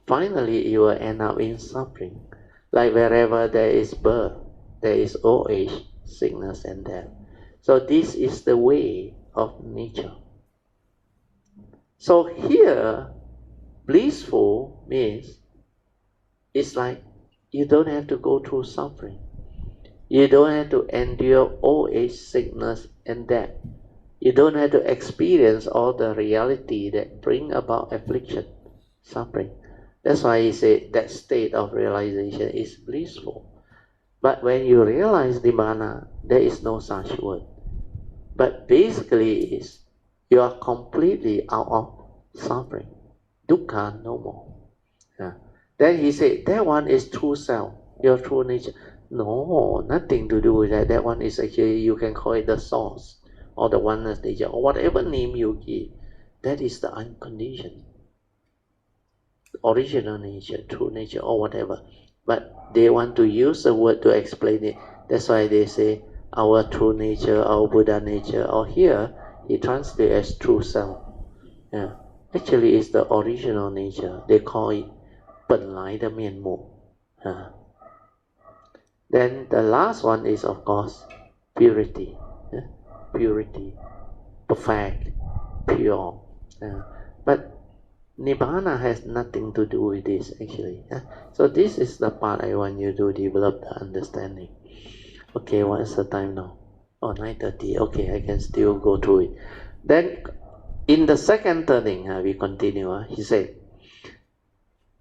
finally you will end up in suffering. Like wherever there is birth, there is old age, sickness and death. So this is the way of nature. So here, blissful means it's like you don't have to go through suffering. You don't have to endure old age, sickness and death. You don't have to experience all the reality that bring about affliction, suffering. That's why he said that state of realization is blissful. But when you realize Nibbana, there is no such word. But basically is you are completely out of suffering. Dukkha no more. Then he said that one is true self, your true nature. No, nothing to do with that. That one is actually, you can call it the source or the oneness nature or whatever name you give. That is the unconditioned original nature, true nature or whatever. But they want to use the word to explain it. That's why they say our true nature, our Buddha nature, or here he translates as true self. Actually it's the original nature. They call it 本来的面目. Then the last one is of course purity. Purity, perfect, pure. But Nibbana has nothing to do with this actually. So this is the part I want you to develop the understanding. Okay, what is the time now? Oh, 9:30. Okay, I can still go through it. Then in the second turning, we continue. He said,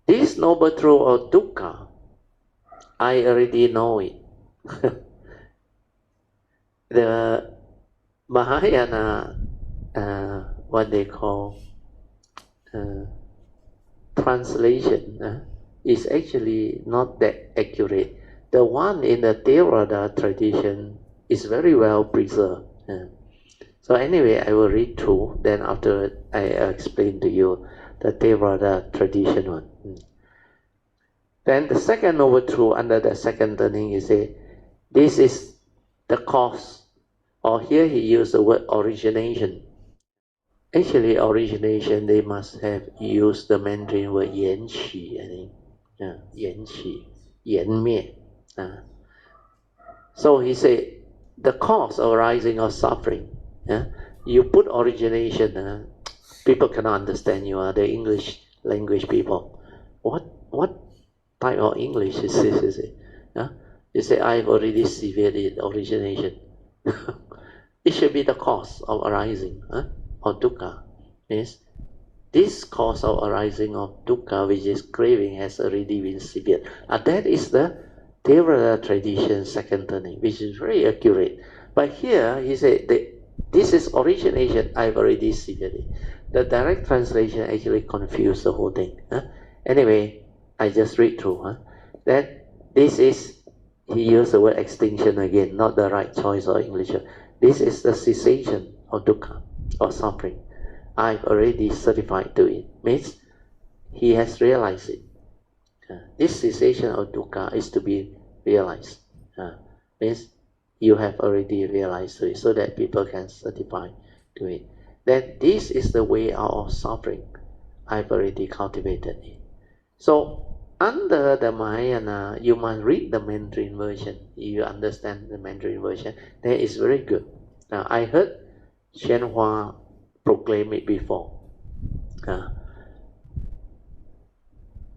this noble truth of dukkha, I already know it. The Mahayana, what they call translation is actually not that accurate. The one in the Theravada tradition is very well preserved. So anyway, I will read through, then after I explain to you the Theravada tradition one. Then the second noble truth under the second turning, he say, this is the cause, or here he used the word origination. Actually, origination, they must have used the Mandarin word 缘起, I think. 缘起, 缘灭. So he said, the cause of arising of suffering. Yeah? You put origination, people cannot understand you, the English language people. What type of English is this? Is it? Yeah? You say, I've already severed it, origination. It should be the cause of arising of dukkha. Means this cause of arising of dukkha, which is craving, has already been severed. That is the Devas tradition second turning, which is very accurate. But here he said, this is origination, I've already severed it. The direct translation actually confused the whole thing. Anyway, I just read through. That this is, he used the word extinction again, not the right choice of English. This is the cessation of dukkha, or suffering. I've already certified to it. Means he has realized it. This cessation of dukkha is to be realized. Means you have already realized it, so that people can certify to it. Then this is the way out of suffering. I've already cultivated it. So under the Mahayana, you must read the Mandarin version. If you understand the Mandarin version, that is very good. Now, I heard Hsuan proclaim it before.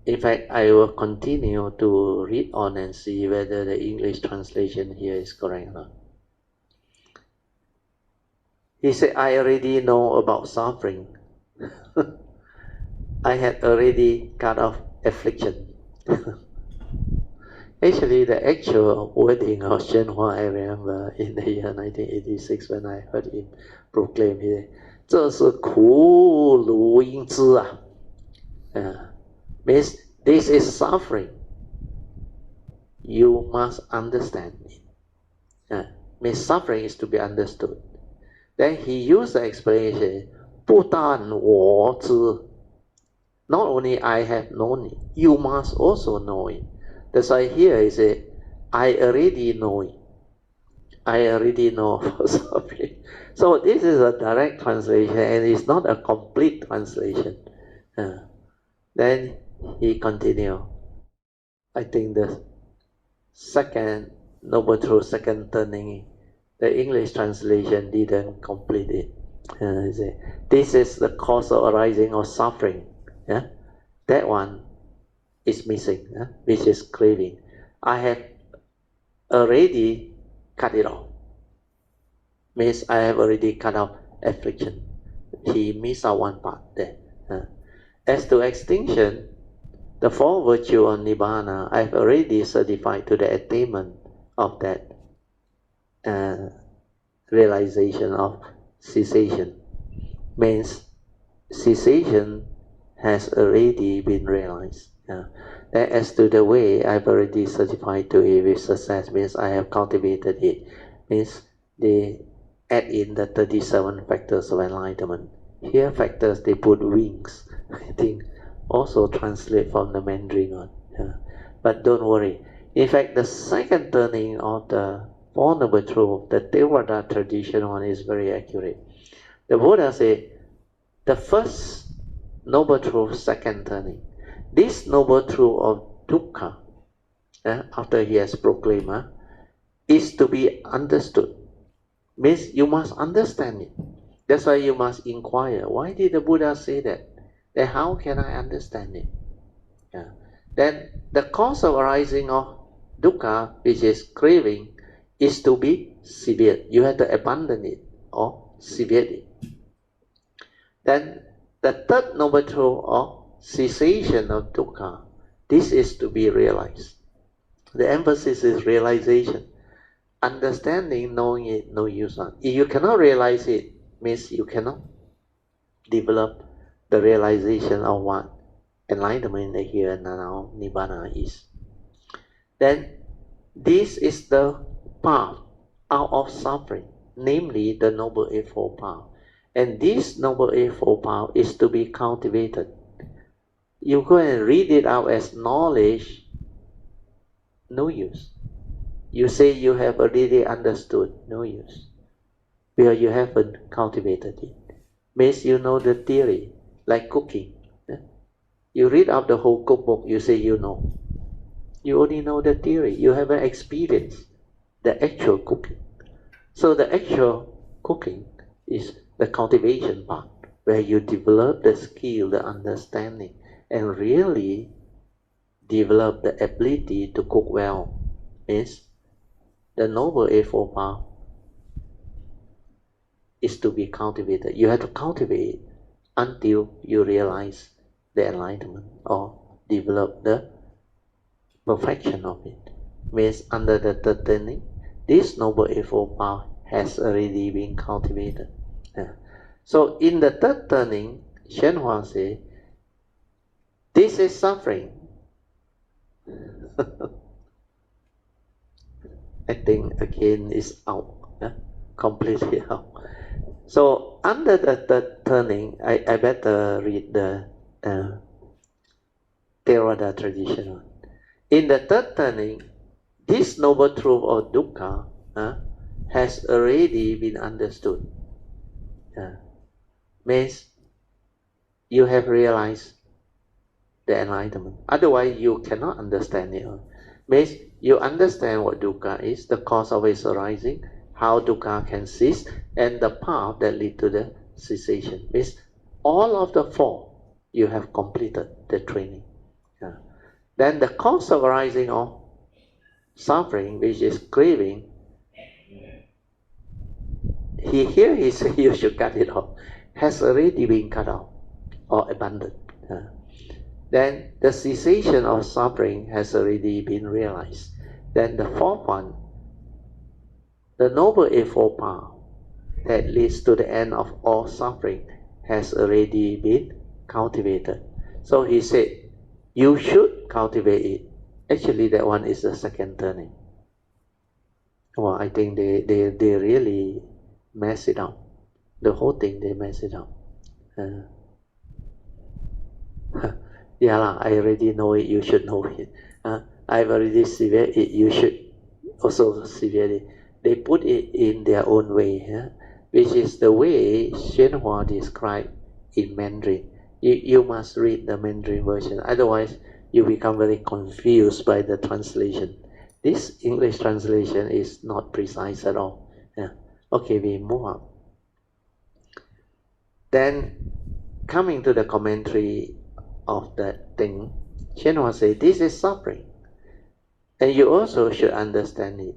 In fact, I will continue to read on and see whether the English translation here is correct or not. He said, I already know about suffering. I had already cut off affliction. Actually, the actual wording of Hsuan, I remember in the year 1986 when I heard him proclaim, he said, 这是苦如应知啊. Means this is suffering. You must understand it. Means suffering is to be understood. Then he used the explanation, 不但我知. Not only I have known it, you must also know it. That's why here he said, I already know it. I already know about suffering. So this is a direct translation and it's not a complete translation. Then he continued. I think the second Noble Truth, second turning, the English translation didn't complete it. He said, this is the cause of arising of suffering. That one is missing, which is craving. I have already cut it off. Means I have already cut off affliction. He missed out one part there. As to extinction, the four virtues of Nibbana, I have already certified to the attainment of that realization of cessation. Means cessation has already been realized. As to the way, I've already certified to it with success, means I have cultivated it. Means they add in the 37 factors of enlightenment. Here factors, they put wings. I think also translate from the Mandarin on. But don't worry. In fact, the second turning of the Four Noble Truths, the Theravada tradition one, is very accurate. The Buddha said, the first Noble Truth, second turning. This Noble Truth of dukkha, after he has proclaimed, is to be understood. Means you must understand it. That's why you must inquire. Why did the Buddha say that? Then how can I understand it? Then the cause of arising of dukkha, which is craving, is to be severed. You have to abandon it or sever it. Then the third Noble Truth of cessation of dukkha, this is to be realized. The emphasis is realization. Understanding, knowing it, no use on. If you cannot realize it, means you cannot develop the realization of what enlightenment in the here and now, Nibbana is. Then this is the path out of suffering, namely the Noble Eightfold Path. And this Noble Eightfold Path is to be cultivated. You go and read it out as knowledge, no use. You say you have already understood, no use. Because you haven't cultivated it. Means you know the theory, like cooking. You read out the whole cookbook, you say you know. You only know the theory, you haven't experienced the actual cooking. So the actual cooking is the cultivation part, where you develop the skill, the understanding, and really develop the ability to cook well. Means the Noble Eightfold Path is to be cultivated. You have to cultivate until you realize the enlightenment or develop the perfection of it. Means under the third turning, this Noble Eightfold Path has already been cultivated. So in the third turning, Hsuan says, this is suffering. I think again is out, completely out. So under the third turning, I better read the Theravada tradition. In the third turning, this noble truth of dukkha has already been understood. Means you have realized the enlightenment. Otherwise, you cannot understand it. Means you understand what dukkha is, the cause of its arising, how dukkha can cease, and the path that leads to the cessation. Means all of the four, you have completed the training. Then the cause of arising of suffering, which is craving, here he says you should cut it off, has already been cut off or abandoned. Then the cessation of suffering has already been realized. Then the fourth one, the Noble Eightfold Path that leads to the end of all suffering has already been cultivated. So he said, you should cultivate it. Actually, that one is the second turning. Well, I think they really mess it up. The whole thing, they mess it up. Yeah, I already know it, you should know it. I've already severed it, you should also severe it. They put it in their own way, which is the way Hsuan described in Mandarin. You must read the Mandarin version, otherwise you become very confused by the translation. This English translation is not precise at all. Okay, we move on. Then, coming to the commentary of that thing, Hsuan says, this is suffering. And you also should understand it.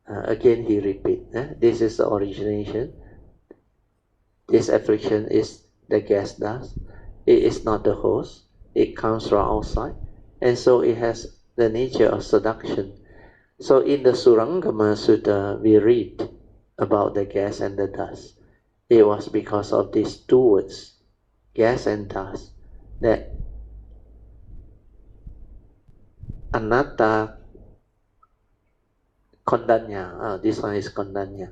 Again, he repeats, this is the origination. This affliction is the gas dust. It is not the host. It comes from outside. And so it has the nature of seduction. So in the Surangama Sutta, we read about the gas and the dust. It was because of these two words, gas and dust, that Anatta Kondanya, this one is Kondanya,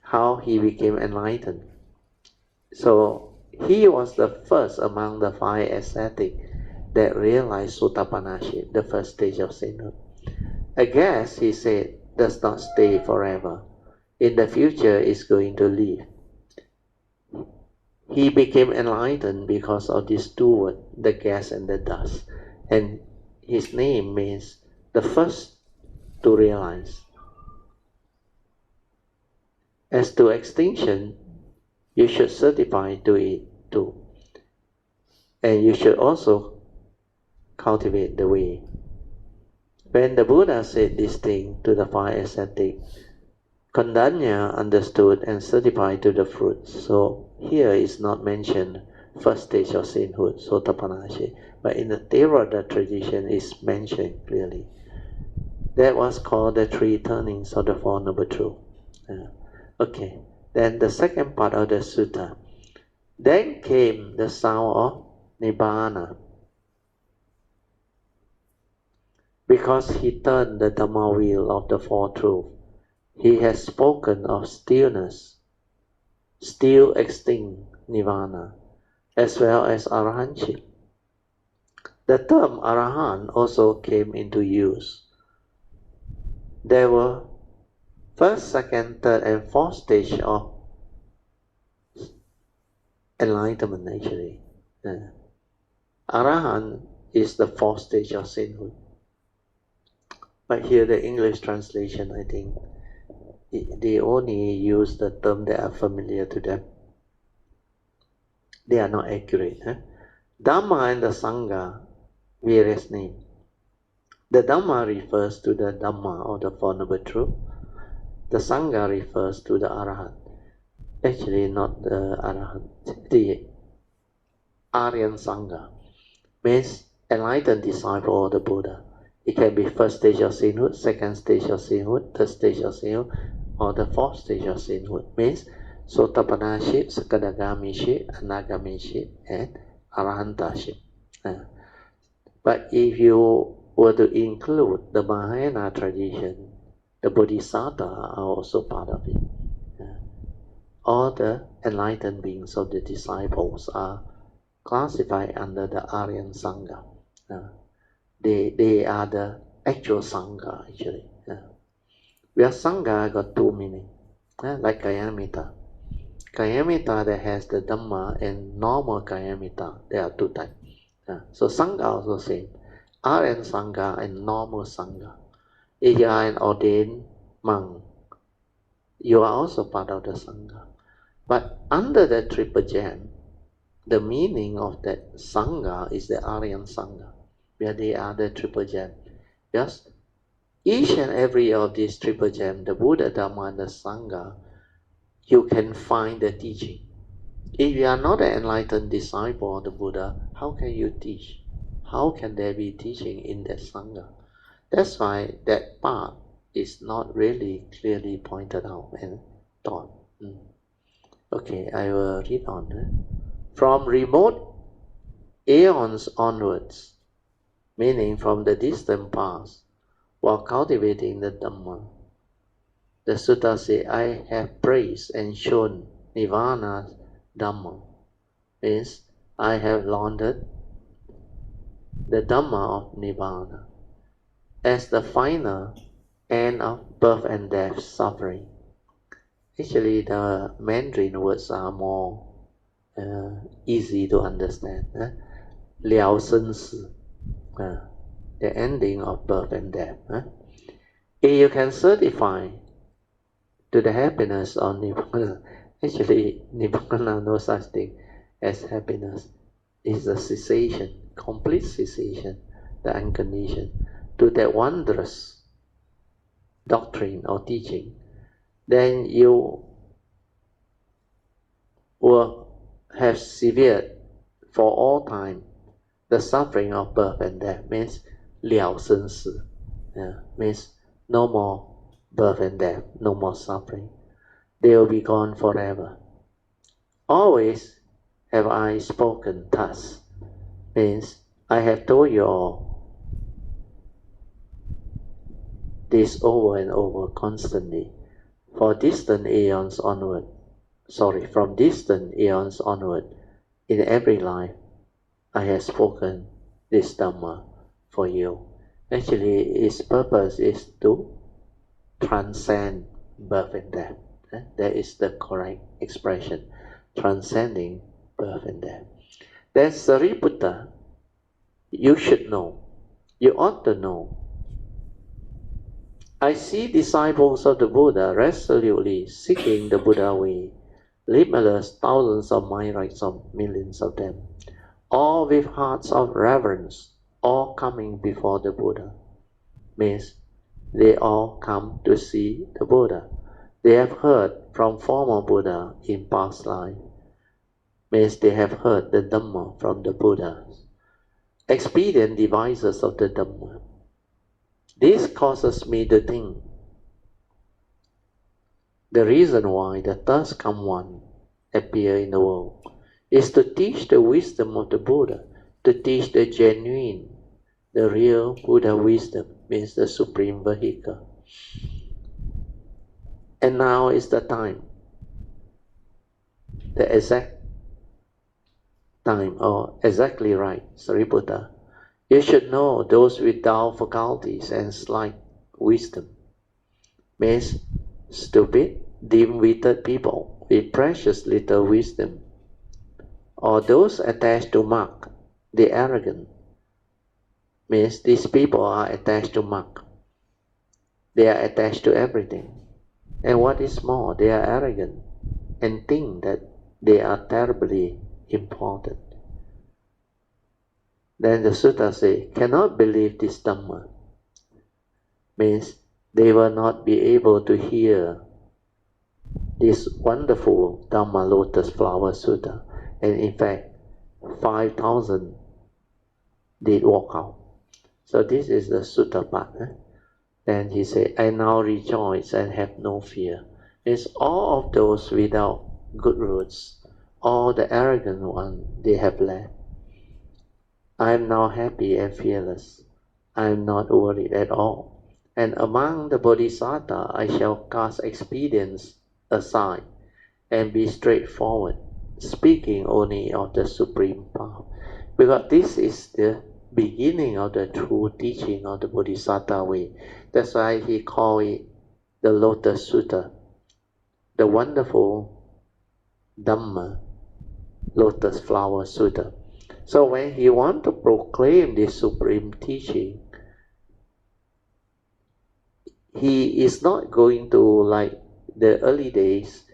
how he became enlightened. So he was the first among the five ascetics that realized Sotapanna, the first stage of sainthood. A gas, he said, does not stay forever. In the future, it's going to leave. He became enlightened because of these two words, the gas and the dust. And his name means the first to realize. As to extinction, you should certify to it too. And you should also cultivate the way. When the Buddha said this thing to the five ascetics, Kondanya understood and certified to the fruit. So here is not mentioned first stage of sainthood, Sotapanna, but in the Theravada tradition is mentioned clearly. That was called the three turnings of the Four Noble Truths. Okay, then the second part of the sutta. Then came the sound of Nibbana, because he turned the Dhamma wheel of the Four Truths. He has spoken of stillness, still extinct Nirvana, as well as Arahantship. The term Arahant also came into use. There were first, second, third, and fourth stage of enlightenment actually. Arahant is the fourth stage of sainthood. But here the English translation, I think, they only use the term that are familiar to them. They are not accurate. Dhamma and the Sangha, various names. The Dhamma refers to the Dhamma or the Four Noble Truths. The Sangha refers to the Arahant. Actually, not the Arahant. The Aryan Sangha means enlightened disciple of the Buddha. It can be first stage of sainthood, second stage of sainthood, third stage of sainthood, or the fourth stage of sainthood. Means Sotapanaship, Sakadagamiship, Anagamiship, and Arahantaship. But if you were to include the Mahayana tradition, the Bodhisattva are also part of it. All the enlightened beings of the disciples are classified under the Aryan Sangha. They are the actual Sangha, actually. Where Sangha got two meanings, like Kayamita. Kayamita that has the Dhamma and normal Kayamita, there are two types. So Sangha also same. Aryan Sangha and normal Sangha. If you are an ordained monk, you are also part of the Sangha. But under the Triple Gem, the meaning of that Sangha is the Aryan Sangha, where they are the Triple Gem. Yes, each and every of these Triple Gem, the Buddha, Dhamma, and the Sangha, you can find the teaching. If you are not an enlightened disciple of the Buddha, how can you teach? How can there be teaching in that Sangha? That's why that part is not really clearly pointed out and taught. Okay, I will read on. From remote aeons onwards, meaning from the distant past, while cultivating the Dhamma, the Sutta says, I have praised and shown Nirvana Dhamma. Means, I have lauded the Dhamma of Nirvana as the final end of birth and death suffering. Actually, the Mandarin words are more easy to understand. Liao Shen Si, the ending of birth and death. If you can certify to the happiness of Nibbana, actually Nibbana, no such thing as happiness, is the cessation, complete cessation, the unconditioned, to that wondrous doctrine or teaching, then you will have severed for all time the suffering of birth and death. Means liao shen si, means no more birth and death, no more suffering. They will be gone forever. Always have I spoken thus, means I have told you all this over and over constantly, for distant aeons onward, from distant aeons onward, in every life, I have spoken this Dhamma for you. Actually, its purpose is to transcend birth and death. That is the correct expression, transcending birth and death. Then Sariputta, you should know, you ought to know. I see disciples of the Buddha resolutely seeking the Buddha way, limitless thousands of myriads of millions of them, all with hearts of reverence, all coming before the Buddha. Means they all come to see the Buddha. They have heard from former Buddha in past life. Means they have heard the Dhamma from the Buddhas, expedient devices of the Dhamma. This causes me to think the reason why the thus come one appear in the world is to teach the wisdom of the Buddha, to teach the genuine, the real Buddha wisdom, means the supreme vehicle. And now is the time, the exact time, or exactly right, Sariputta. You should know those without faculties and slight wisdom, means stupid, dim-witted people with precious little wisdom, or those attached to mark, the arrogant, means these people are attached to mark. They are attached to everything. And what is more, they are arrogant and think that they are terribly important. Then the sutta says, cannot believe this Dhamma. Means they will not be able to hear this wonderful Dhamma Lotus Flower Sutta. And in fact, 5,000 did walk out. So this is the sutta part. Then he said, I now rejoice and have no fear. It's all of those without good roots, all the arrogant ones, they have left. I am now happy and fearless. I am not worried at all. And among the bodhisattva, I shall cast expedience aside and be straightforward, speaking only of the supreme path. Because this is the beginning of the true teaching of the Bodhisattva way. That's why he called it the Lotus Sutra, the wonderful Dhamma Lotus Flower Sutra. So when he wants to proclaim this supreme teaching, he is not going to, like the early days,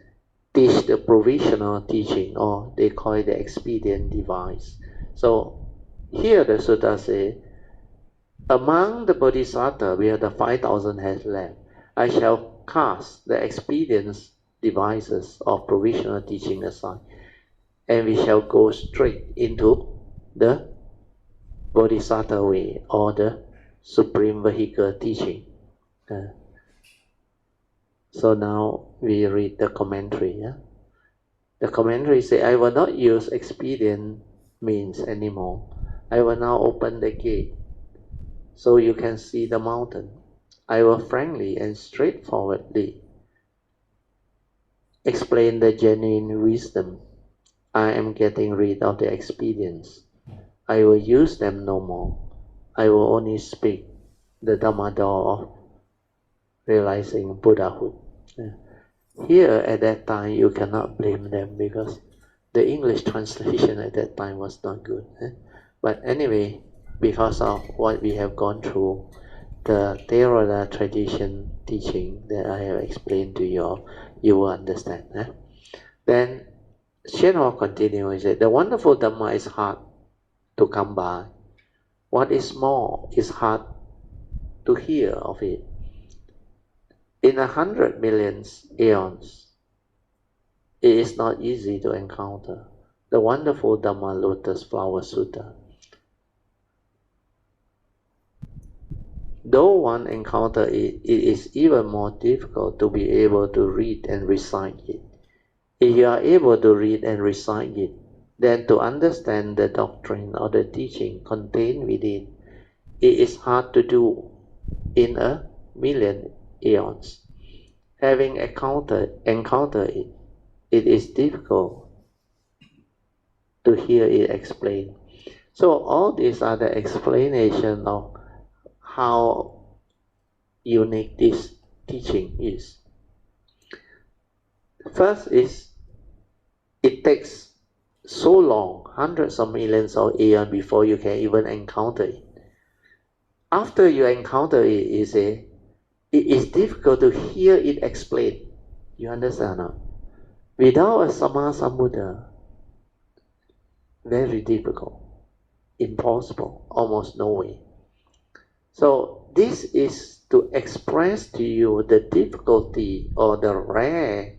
teach the provisional teaching, or they call it the expedient device. So here the sutta says, among the bodhisattva where the 5,000 has left, I shall cast the expedient devices of provisional teaching aside, and we shall go straight into the bodhisattva way, or the supreme vehicle teaching. So now we read the commentary. The commentary says, I will not use expedient means anymore. I will now open the gate so you can see the mountain. I will frankly and straightforwardly explain the genuine wisdom. I am getting rid of the expedients. I will use them no more. I will only speak the Dhamma door of realizing Buddhahood. Here at that time you cannot blame them because the English translation at that time was not good. But anyway, because of what we have gone through, the Theravada tradition teaching that I have explained to you all, you will understand. Then Shenhua continues, he said, the wonderful Dhamma is hard to come by. What is more, is hard to hear of it. In 100 million aeons, it is not easy to encounter the wonderful Dhamma Lotus Flower Sutta. Though one encounter it, it is even more difficult to be able to read and recite it. If you are able to read and recite it, then to understand the doctrine or the teaching contained within, it is hard to do in 1,000,000 aeons. Having encountered it, it is difficult to hear it explained. So all these are the explanation of how unique this teaching is. First is, it takes so long, hundreds of millions of aeons before you can even encounter it. After you encounter it, you say, it is difficult to hear it explained. You understand now? Without a Sama Sambuddha, very difficult, impossible, almost no way. So this is to express to you the difficulty or the rare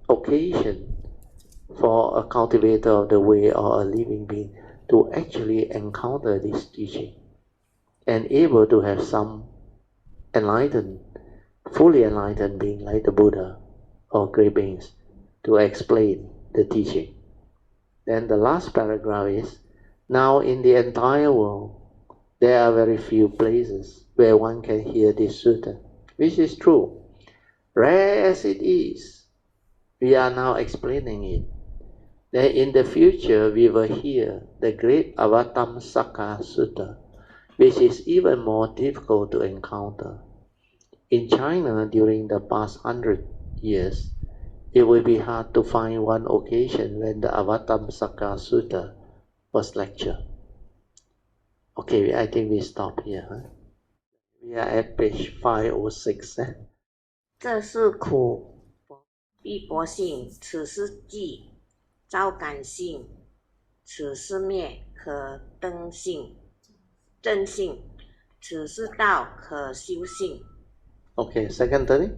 occasion for a cultivator of the way or a living being to actually encounter this teaching and able to have some enlightened, fully enlightened being like the Buddha or great beings to explain the teaching. Then the last paragraph is, now in the entire world, there are very few places where one can hear this sutta, which is true. Rare as it is, we are now explaining it. Then in the future, we will hear the great Avatamsaka Sutta, which is even more difficult to encounter. In China, during the past 100 years, it will be hard to find one occasion when the Avatamsaka Sutta was lectured. Okay, I think we stop here. We are at page 506. 这是苦，必薄性，此是寂，招感性，此是灭，可登性，正性，此是道，可修性。Okay, second turning.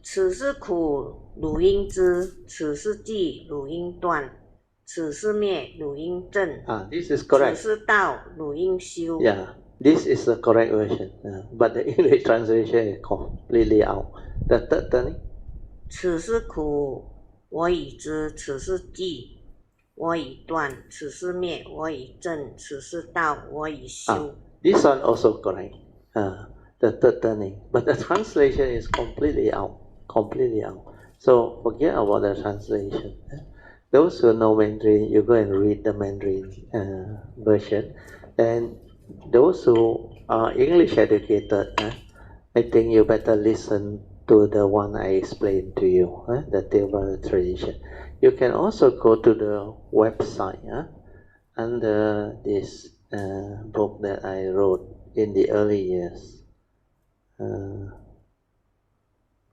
此是苦，汝应知；此是寂，汝应断；此是灭，汝应证。This is correct. 此是道，汝应修。Yeah, this is the correct version. But the English translation is completely out. The third turning. 此是苦，我已知；此是寂，我已断；此是灭，我已证；此是道，我已修。This one also correct. The third turning. But the translation is completely out. Completely out. So forget about the translation. Those who know Mandarin, you go and read the Mandarin version. And those who are English educated, I think you better listen to the one I explained to you, the Devas tradition. You can also go to the website under this book that I wrote in the early years.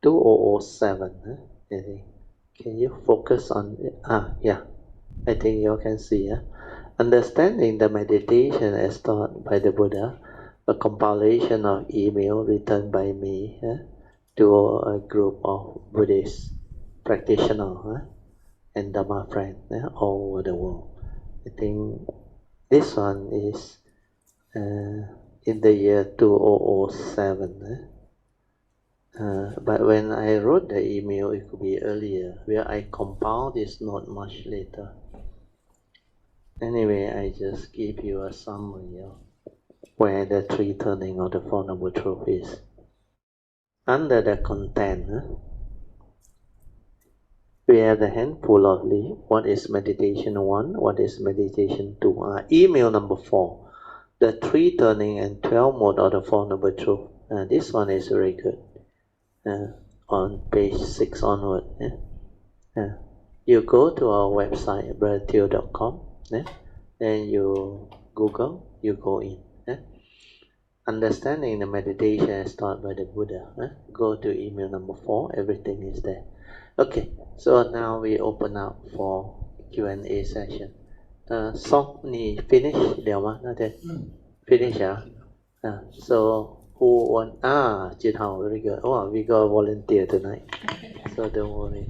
2007, I think. Can you focus on it? Yeah. I think you can see. Understanding the meditation as taught by the Buddha, a compilation of email written by me to a group of Buddhist practitioners and Dhamma friends all over the world. I think this one is in the year 2007. But when I wrote the email, it could be earlier, where I compiled this note much later. Anyway, I just give you a summary of where the three turning of the Four Noble Truths is. Under the content, we have the handful of leaves. What is meditation 1? What is meditation 2? Email number 4. The three turning and 12 mode of the Four Noble Truths. This one is very good. On page 6 onward. You go to our website, brotherteo.com, then you Google, you go in. Understanding the meditation as taught by the Buddha. Go to email number 4, everything is there. Okay, so now we open up for Q&A session. Song, 你 finish 了吗？那天 finish so who want? Jin Hao, very good. Oh, we got a volunteer tonight, so don't worry.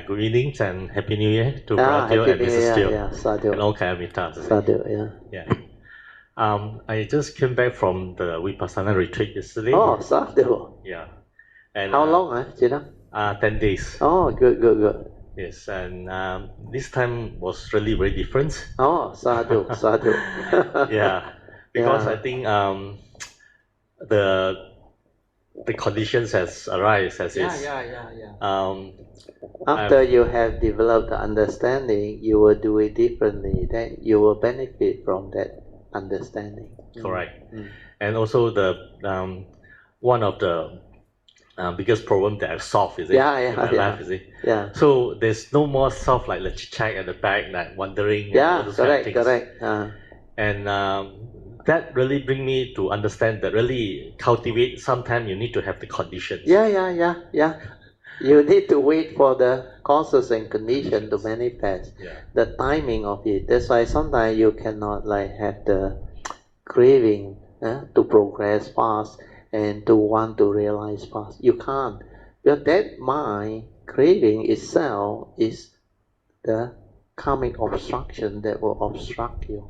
Good evening and Happy New Year to Brother Teo and Mrs. Teo and all Kayamita. I just came back from the Vipassana retreat yesterday. Oh, sadhu. Yeah. And how long, Jin Hao? 10 days. Oh, good. Yes, and this time was really very different. Oh, sadhu. Yeah, because I think the conditions has arise as is. After you have developed the understanding, you will do it differently. Then you will benefit from that understanding. Correct. And also the one of the biggest problem that I've solved is in my life, is it? Yeah. So there's no more stuff like the chit-chat at the back, like wandering. Yeah, and all those kind of things. correct. And that really bring me to understand that really cultivate, sometimes you need to have the conditions. Yeah. You need to wait for the causes and conditions to manifest. The timing of it. That's why sometimes you cannot have the craving to progress fast and to want to realize fast. You can't. Because that mind craving itself is the karmic obstruction that will obstruct you.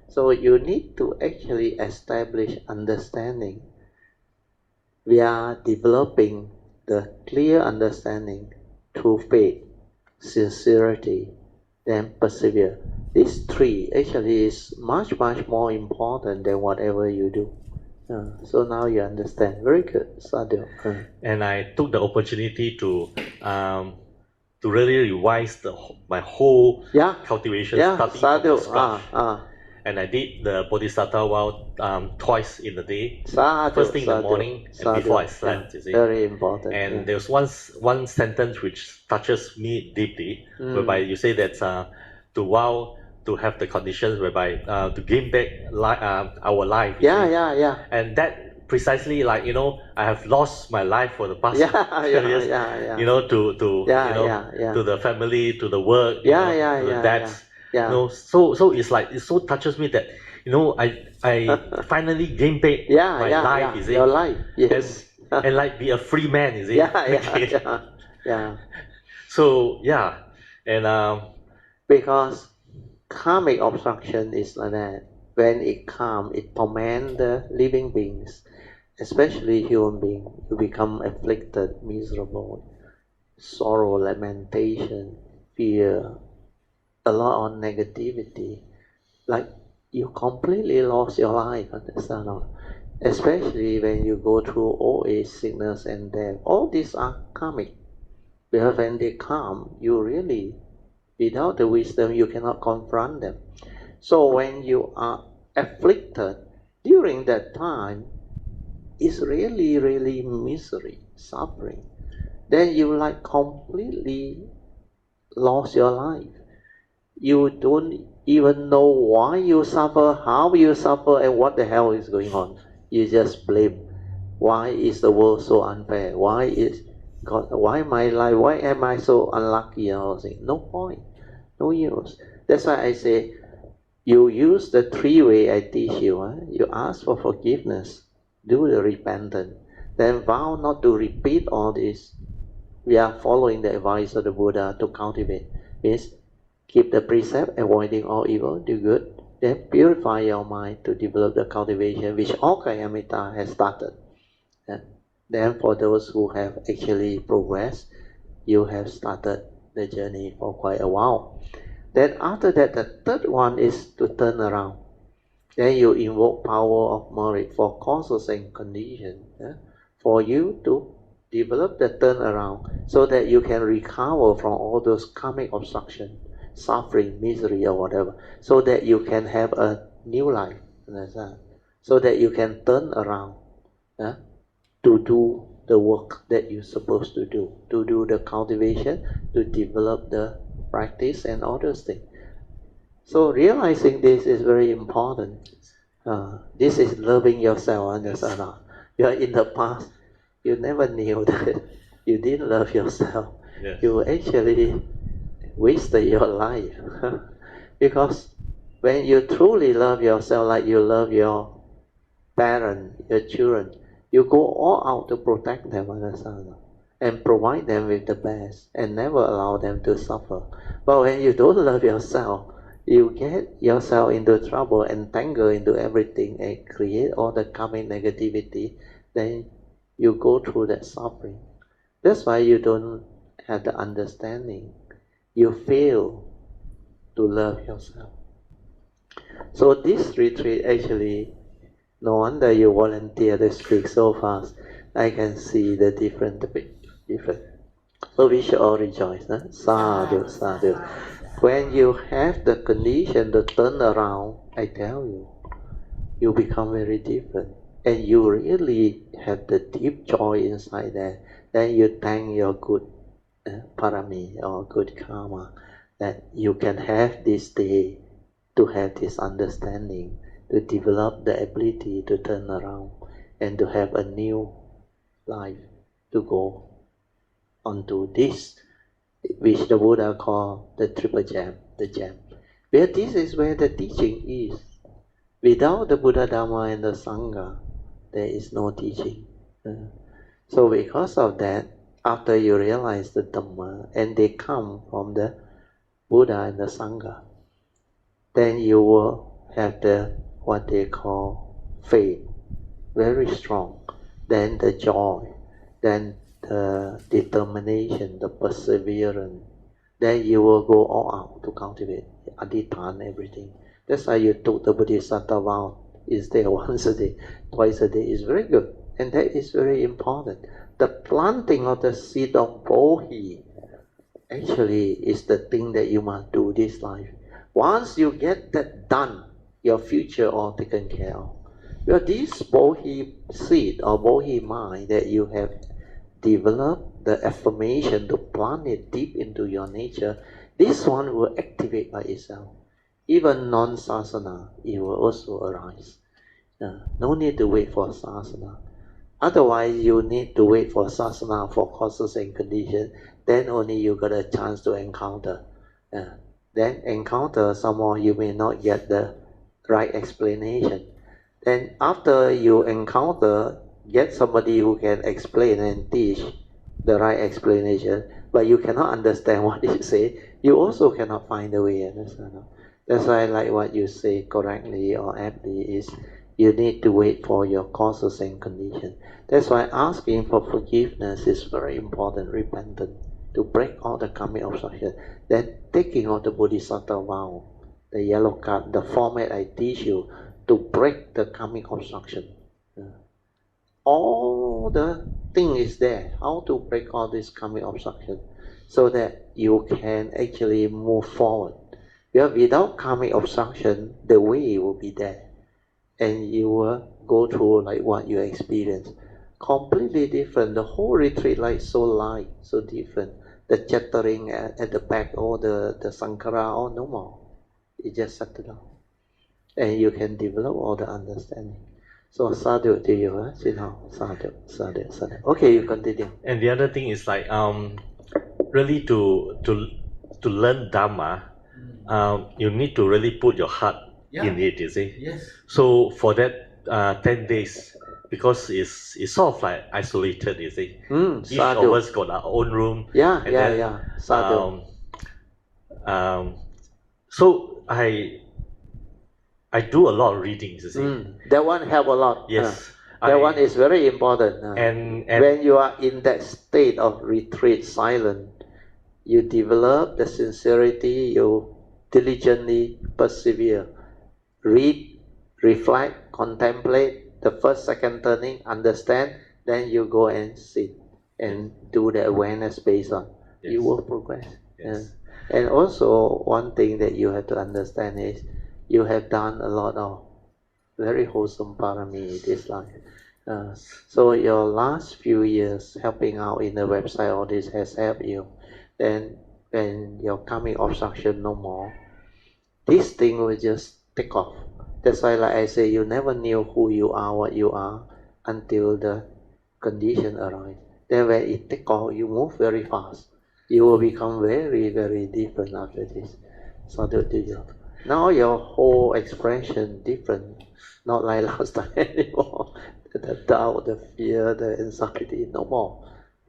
So you need to actually establish understanding. We are developing the clear understanding through faith, sincerity, then persevere. These three actually is much more important than whatever you do. So now you understand. Very good, sadhu. And I took the opportunity to really revise my whole cultivation, starting sadhu. from scratch. And I did the Bodhisattva vow twice in the day. First thing in the morning and before I slept. You see? Very important. And there's one sentence which touches me deeply, whereby you say that to vow to have the conditions whereby to gain back our life. Yeah. And that precisely like, I have lost my life for the past years, to the family, to the work, to the debts. So it's like, it so touches me that, I finally gain back my life, is it? Your life, yes. And like be a free man, is it? Yeah. So, yeah. And because karmic obstruction is like that. When it comes, it torments the living beings, especially human beings. You become afflicted, miserable, sorrow, lamentation, fear, a lot of negativity. Like you completely lost your life, understand? Especially when you go through old age, sickness, and death. All these are karmic. Because when they come, you really, without the wisdom, you cannot confront them. So when you are afflicted during that time, it's really, really misery, suffering. Then you like completely lost your life. You don't even know why you suffer, how you suffer, and what the hell is going on. You just blame. Why is the world so unfair? Why is God? Why my life? Why am I so unlucky? And all things. No point. No use. That's why I say, you use the 3 ways I teach you. You ask for forgiveness, do the repentance, then vow not to repeat all this. We are following the advice of the Buddha to cultivate. Means keep the precept, avoiding all evil, do good, then purify your mind to develop the cultivation which Okayamita has started. And then for those who have actually progressed, you have started the journey for quite a while. Then after that, the third one is to turn around. Then you invoke power of merit for causes and conditions, for you to develop the turnaround so that you can recover from all those karmic obstruction, suffering, misery, or whatever, so that you can have a new life, understand? So that you can turn around to do the work that you're supposed to do the cultivation, to develop the practice and all those things. So realizing this is very important. This is loving yourself, understand? You are in the past, you never knew that you didn't love yourself. Yes. You actually wasted your life. Because when you truly love yourself like you love your parents, your children, you go all out to protect them, understand? And provide them with the best and never allow them to suffer. But when you don't love yourself, you get yourself into trouble and tangle into everything and create all the karmic negativity, then you go through that suffering. That's why you don't have the understanding. You fail to love yourself. So this retreat actually, no wonder you volunteer to speak so fast. I can see the different. So we should all rejoice. Sadhu, sadhu. When you have the condition to turn around, I tell you, you become very different. And you really have the deep joy inside there. Then you thank your good parami or good karma that you can have this day to have this understanding, to develop the ability to turn around and to have a new life to go onto this, which the Buddha called the triple gem, the gem. Where this is where the teaching is. Without the Buddha, Dhamma and the Sangha, there is no teaching. So because of that, after you realize the Dhamma and they come from the Buddha and the Sangha, then you will have the what they call faith, very strong. Then the joy, then the determination, the perseverance. Then you will go all out to cultivate adhitthana, everything. That's why you took the Bodhisattva vow instead of once a day, twice a day is very good. And that is very important. The planting of the seed of Bodhi actually is the thing that you must do this life. Once you get that done, your future all taken care of. Well, this Bodhi seed or Bodhi mind that you have developed, the affirmation to plant it deep into your nature, this one will activate by itself. Even non-sasana, it will also arise. No need to wait for sasana. Otherwise, you need to wait for sasana for causes and conditions. Then only you got a chance to encounter. Then encounter some more, you may not get the right explanation. Then after you encounter, get somebody who can explain and teach the right explanation, but you cannot understand what he say, you also cannot find a way. That's why, like what you say correctly or aptly is, you need to wait for your causes and conditions. That's why asking for forgiveness is very important, repentance, to break all the karmic obstruction. Then taking out the Bodhisattva vow, the yellow card, the format I teach you, to break the karmic obstruction. All the thing is there, how to break all this karmic obstruction, so that you can actually move forward. Because without karmic obstruction, the way will be there. And you will go through like what you experience. Completely different. The whole retreat like so light, so different. The chattering at the back, or the Sankara, or no more. It just settled down. And you can develop all the understanding. So sadhu to you, sadhu. Okay, you continue. And the other thing is like really to learn Dharma, you need to really put your heart in it, you see. Yes. So for that 10 days, because it's sort of like isolated, you see. Each of us got our own room. Sadhu. So I do a lot of readings, you see. That one help a lot. Yes. That one is very important. And when you are in that state of retreat, silent, you develop the sincerity, you diligently persevere. Read, reflect, contemplate, the first, second turning, understand, then you go and sit and do the awareness based on. Yes. You will progress. Yes. And also, one thing that you have to understand is, you have done a lot of very wholesome parami this life. So your last few years helping out in the website, all this has helped you. Then when your karmic obstruction no more, this thing will just take off. That's why, like I say, you never knew who you are, what you are, until the condition arrives. Then when it take off, you move very fast. You will become very, very different after this. Sadhu to you. Now your whole expression different, not like last time anymore. The doubt, the fear, the anxiety, no more.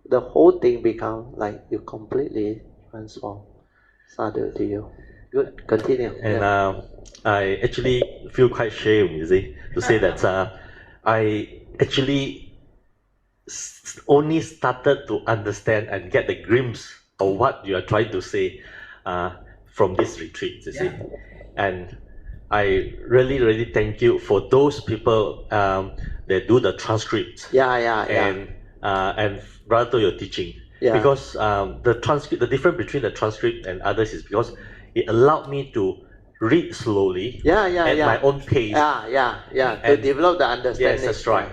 The whole thing become like you completely transform. Sadhu to you. Good, continue. And I actually feel quite shame, you see, to say that I actually only started to understand and get the glimpse of what you are trying to say from this retreat, you see. And I really, really thank you for those people that do the transcript. And rather to your teaching. Because the transcript, the difference between the transcript and others is because it allowed me to read slowly at my own pace. To develop the understanding. Yes, that's right.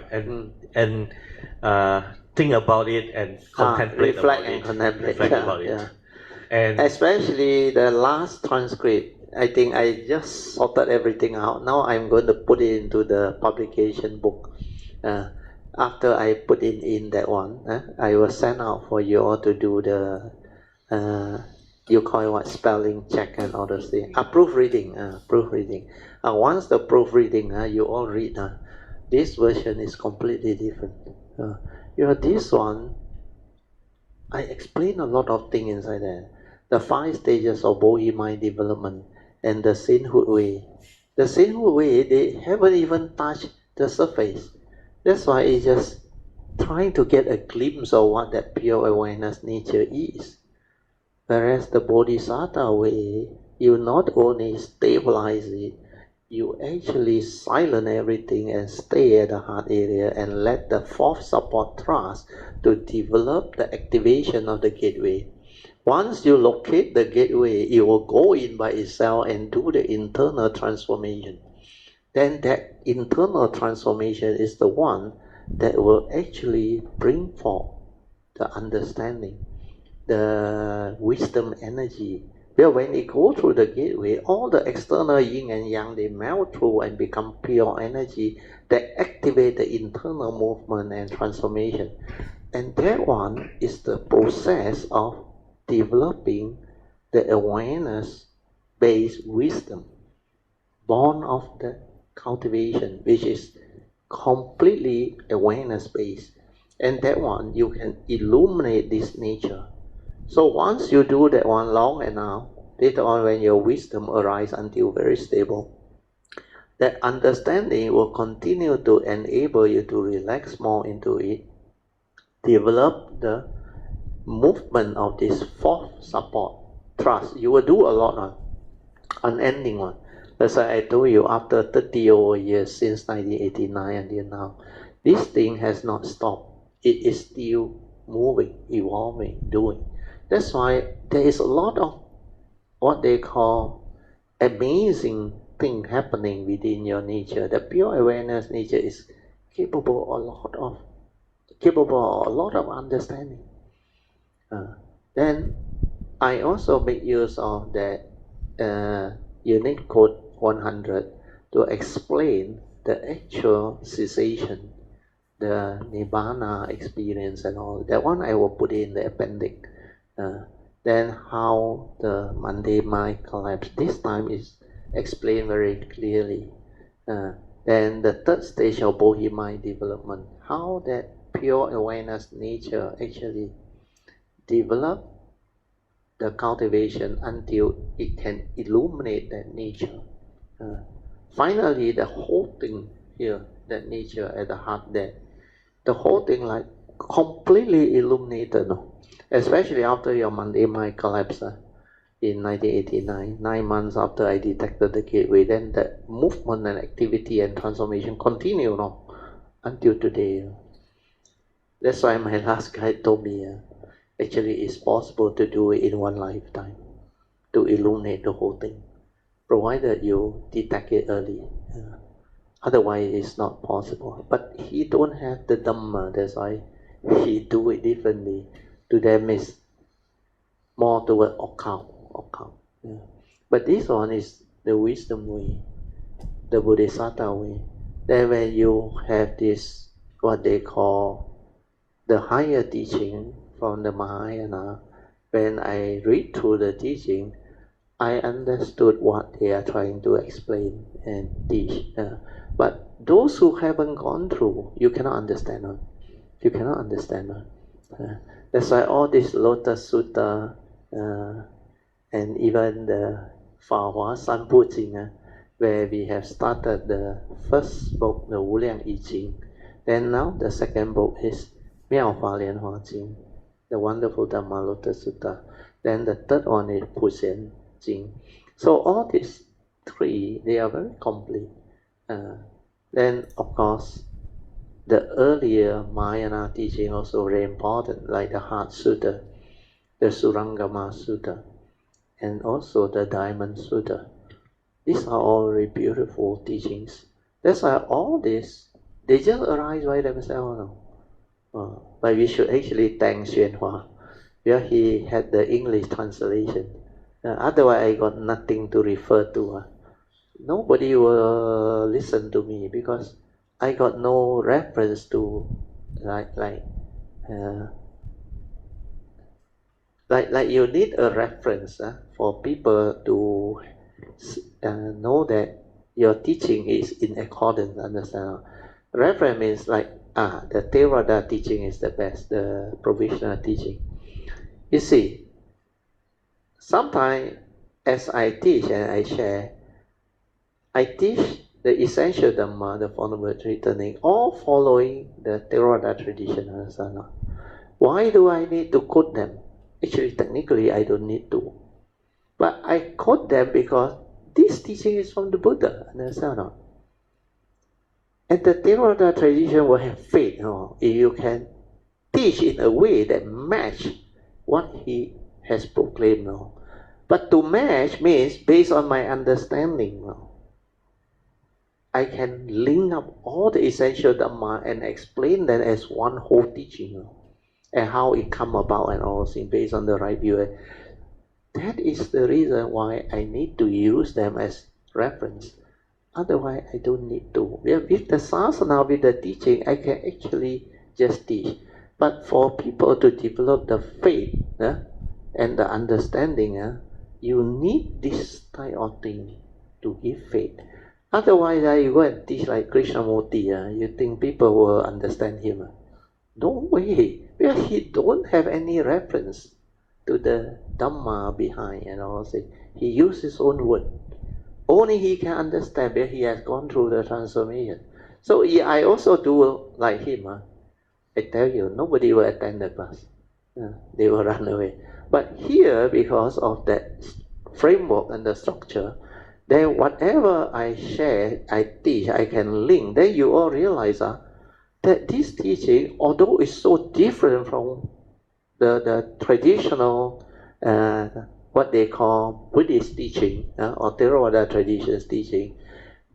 And think about it and contemplate reflect about it. And especially the last transcript, I think I just sorted everything out. Now I'm going to put it into the publication book. After I put in that one, I will send out for you all to do the you call it what, spelling check and all those things. Proofreading. Once the proofreading, you all read. This version is completely different. This one, I explain a lot of things inside there. The 5 stages of Bodhi mind development and the sainthood way. The sainthood way, they haven't even touched the surface. That's why it's just trying to get a glimpse of what that pure awareness nature is. Whereas the Bodhisattva way, you not only stabilize it, you actually silence everything and stay at the heart area and let the fourth support thrust to develop the activation of the gateway. Once you locate the gateway, it will go in by itself and do the internal transformation. Then that internal transformation is the one that will actually bring forth the understanding, the wisdom energy, Because when it goes through the gateway, all the external yin and yang, they melt through and become pure energy that activate the internal movement and transformation. And that one is the process of developing the awareness-based wisdom, born of the cultivation, which is completely awareness-based. And that one, you can illuminate this nature. So once you do that one long enough, later on when your wisdom arises until very stable, that understanding will continue to enable you to relax more into it, develop the movement of this fourth support, trust. You will do a lot on unending one. That's why I told you, after 30 over years since 1989 until now, this thing has not stopped. It is still moving, evolving, doing. That's why there is a lot of what they call amazing thing happening within your nature. The pure awareness nature is capable of a lot of understanding. Then I also make use of that unique code 100 to explain the actual cessation, the Nibbana experience and all. That one I will put in the appendix. Then how the mundane mind collapse. This time is explained very clearly. Then the third stage of Bodhi mind development. How that pure awareness nature actually develop the cultivation until it can illuminate that nature. Finally, the whole thing here, that nature at the heart there, the whole thing like completely illuminated, especially after your mundane mind collapse in 1989, 9 months after I detected the gateway. Then the movement and activity and transformation continue until today. That's why my last guide told me actually it's possible to do it in one lifetime, to illuminate the whole thing, provided you detect it early. Otherwise it's not possible. But he don't have the Dhamma, that's why he do it differently. To them is more toward occult. But this one is the wisdom way, the Bodhisattva way. Then when you have this, what they call the higher teaching from the Mahayana, when I read through the teaching, I understood what they are trying to explain and teach. But those who haven't gone through, you cannot understand them. You cannot understand them. That's why all this Lotus Sutra and even the Fa San Bu Jing, where we have started the first book, the Wu Liang I Jing. Then now the second book is 妙法蓮華經, the wonderful Dhamma Lotus Sutra. Then the third one is Puja Jing. So all these three, they are very complete. Then of course, the earlier Mahayana teaching also very important, like the Heart Sutta, the Surangama Sutta, and also the Diamond Sutta. These are all very beautiful teachings. That's why all this, they just arise by themselves. But we should actually thank Hsuan, where he had the English translation. Otherwise, I got nothing to refer to. Nobody will listen to me because I got no reference to like you need a reference for people to know that your teaching is in accordance. Understand? Reference means like the Theravada teaching is the best, the provisional teaching. You see, sometimes as I teach and I share, I teach the essential Dhamma, the Foundable Returning, all following the Theravada tradition. Understand? Why do I need to quote them? Actually, technically, I don't need to. But I quote them because this teaching is from the Buddha. Understand? And the Theravada tradition will have faith, if you can teach in a way that match what he has proclaimed. But to match means based on my understanding. I can link up all the essential Dhamma and explain that as one whole teaching, and how it come about and all things based on the right view. That is the reason why I need to use them as reference. Otherwise, I don't need to. With the sasana, with the teaching, I can actually just teach. But for people to develop the faith and the understanding, you need this type of thing to give faith. Otherwise, you go and teach like Krishnamurti, you think people will understand him. No way. Because he don't have any reference to the Dhamma behind, he uses his own word. Only he can understand because he has gone through the transformation. So I also do like him. I tell you, nobody will attend the class. They will run away. But here, because of that framework and the structure, then whatever I share, I teach, I can link. Then you all realize that this teaching, although it's so different from the traditional, what they call Buddhist teaching, or Theravada traditions teaching,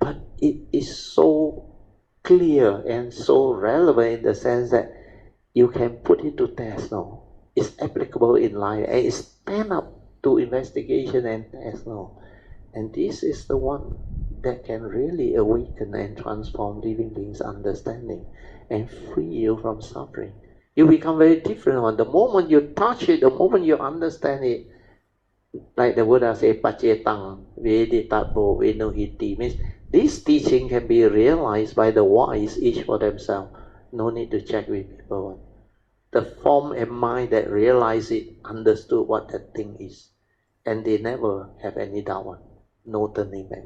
but it is so clear and so relevant in the sense that you can put it to test now. It's applicable in life and it stand up to investigation and test now. And this is the one that can really awaken and transform living beings' understanding and free you from suffering. You become very different. The moment you touch it, the moment you understand it, like the Buddha says, Pacetang Veditapo Venuhiti, means this teaching can be realized by the wise each for themselves. No need to check with people. The form and mind that realize it, understood what that thing is. And they never have any doubt, no turning back.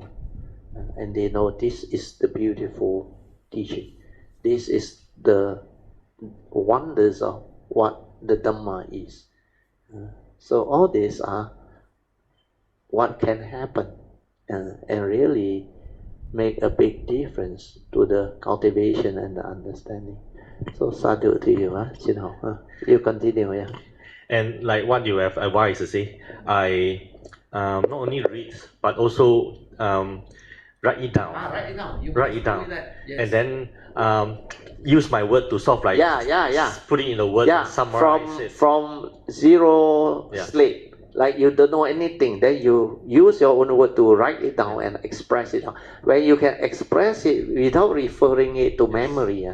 And they know this is the beautiful teaching. This is the wonders of what the Dhamma is. So all these are what can happen and really make a big difference to the cultivation and the understanding. So sadhu to you, you continue, yeah. And like what you have advised, I not only read but also write it down. Write it down. Write it down. Yes. And then use my word to sort of like put it in a word and summarize it. From zero slate. Like you don't know anything, then you use your own word to write it down and express it. When you can express it without referring it to memory,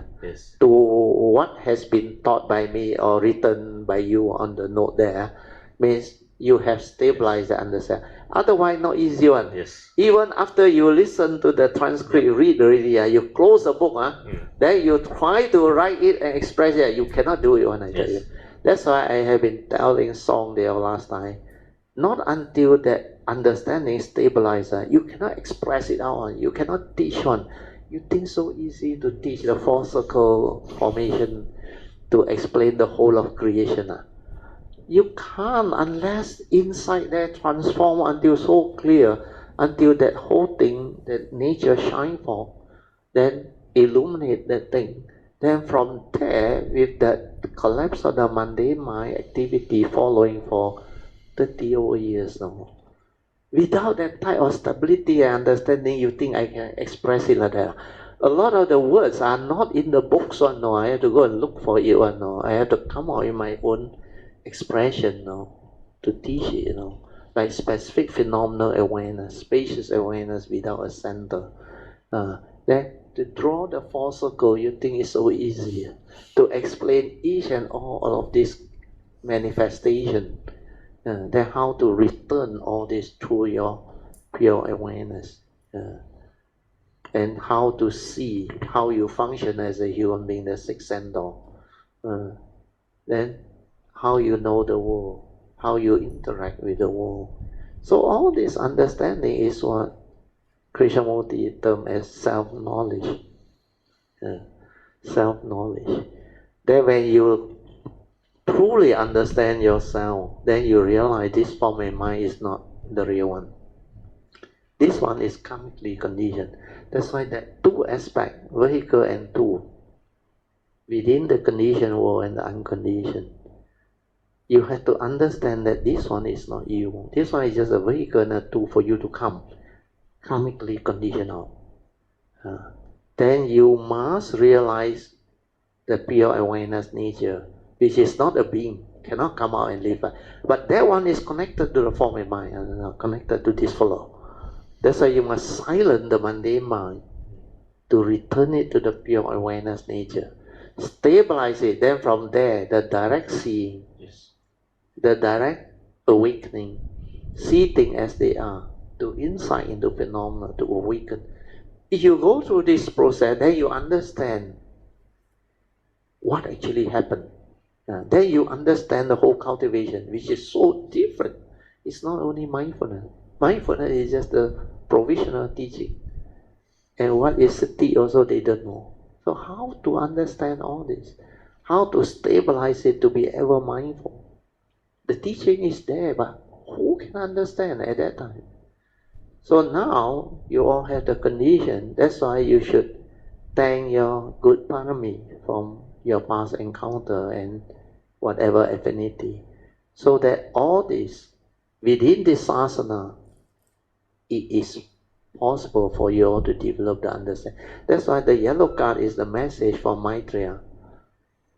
to what has been taught by me or written by you on the note there, means you have stabilized the understanding. Otherwise, not easy one. Even after you listen to the transcript, read already, you close the book, then you try to write it and express it, you cannot do it one, I tell you. That's why I have been telling Song there last time. Not until that understanding stabilizes, you cannot express it out. You cannot teach one. You think so easy to teach the four circle formation to explain the whole of creation. You can't unless inside there transform until so clear, until that whole thing, that nature shine for, then illuminate that thing. Then from there, with that collapse of the mundane mind activity following for 30 over years now. Without that type of stability and understanding, you think I can express it like that. A lot of the words are not in the books, no. I have to go and look for it, no. I have to come out in my own expression, no, to teach it, like specific phenomenal awareness, spacious awareness without a center. Then to draw the four circle, you think it's so easy to explain each and all of this manifestation. Then how to return all this through your pure awareness, and how to see how you function as a human being, the sixth sense door. Then how you know the world, how you interact with the world. So all this understanding is what Krishnamurti termed as self-knowledge. Self-knowledge. Then when you truly understand yourself, then you realize this form and mind is not the real one. This one is karmically conditioned. That's why that two aspects, vehicle and tool, within the conditioned world and the unconditioned, you have to understand that this one is not you. This one is just a vehicle and a tool for you to come, karmically conditional. Then you must realize the pure awareness nature, which is not a being, cannot come out and live. But that one is connected to the form and mind, connected to this flow. That's why you must silence the mundane mind to return it to the pure awareness nature. Stabilize it, then from there, the direct seeing, the direct awakening, see things as they are, to insight into phenomena, to awaken. If you go through this process, then you understand what actually happened. Then you understand the whole cultivation, which is so different. It's not only mindfulness. Mindfulness is just the provisional teaching. And what is sati also they don't know. So how to understand all this? How to stabilize it to be ever mindful? The teaching is there, but who can understand at that time? So now you all have the condition. That's why you should thank your good parami from your past encounter and whatever affinity, so that all this within this asana, it is possible for you all to develop the understanding. That's why the yellow card is the message for Maitreya,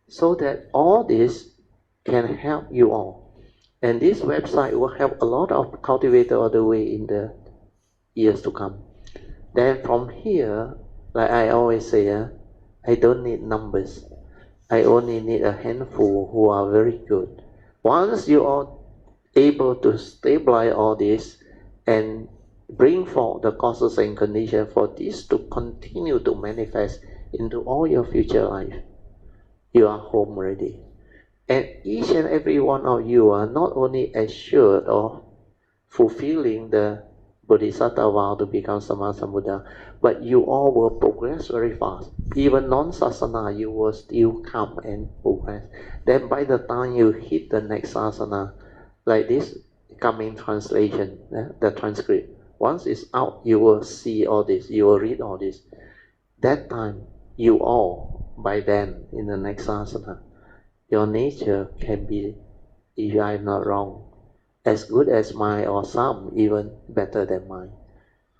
so that all this can help you all. And this website will help a lot of cultivators all the way in the years to come. Then from here, like I always say, I don't need numbers. I only need a handful who are very good. Once you are able to stabilize all this and bring forth the causes and conditions for this to continue to manifest into all your future life, you are home ready. And each and every one of you are not only assured of fulfilling the Bodhisattva vow to become Sammasambuddha, but you all will progress very fast. Even non-sasana, you will still come and progress. Then by the time you hit the next asana, like this, coming translation, the transcript. Once it's out, you will see all this, you will read all this. That time, you all, by then, in the next asana, your nature can be, if I am not wrong, as good as mine, or some even better than mine.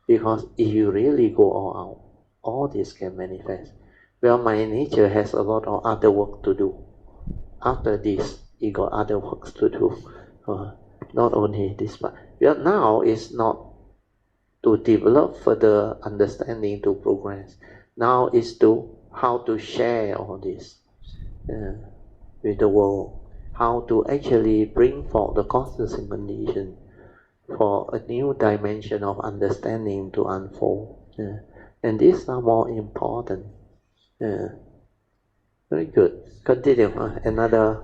Because if you really go all out, all this can manifest. Well, my nature has a lot of other work to do. After this, you got other works to do. Not only this part. Well, now is not to develop further understanding to progress. Now is to how to share all this with the world. How to actually bring forth the causes and conditions for a new dimension of understanding to unfold. And these are more important. Very good. Continue. Another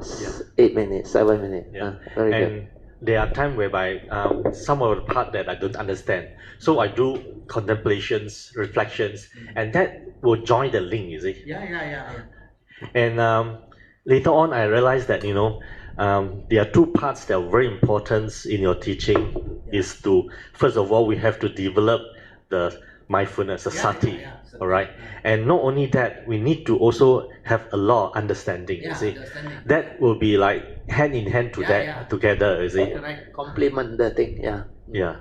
8 minutes, 7 minutes. Very good. There are times whereby some of the part that I don't understand. So I do contemplations, reflections, and that will join the link, you see. And later on, I realized that, there are two parts that are very important in your teaching. Is to, first of all, we have to develop the mindfulness, the sati, all right? And not only that, we need to also have a lot of understanding, you see. That will be like hand in hand to that together, you see. Complement the thing, Yeah.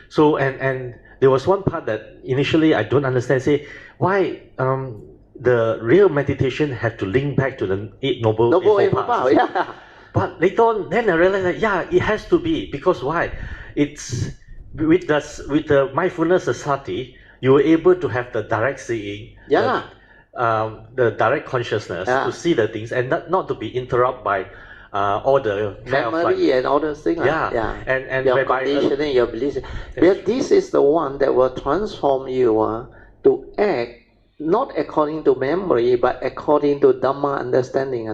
So, and there was one part that initially I don't understand, say, why the real meditation have to link back to the Eight Noble Eightfold Paths. But later on, then I realized that, it has to be, because why? It's with the mindfulness sati, you were able to have the direct seeing, the direct consciousness to see the things, and not to be interrupted by all the memory and all those things. And your conditioning, your beliefs. But this is the one that will transform you to act not according to memory, but according to Dhamma understanding,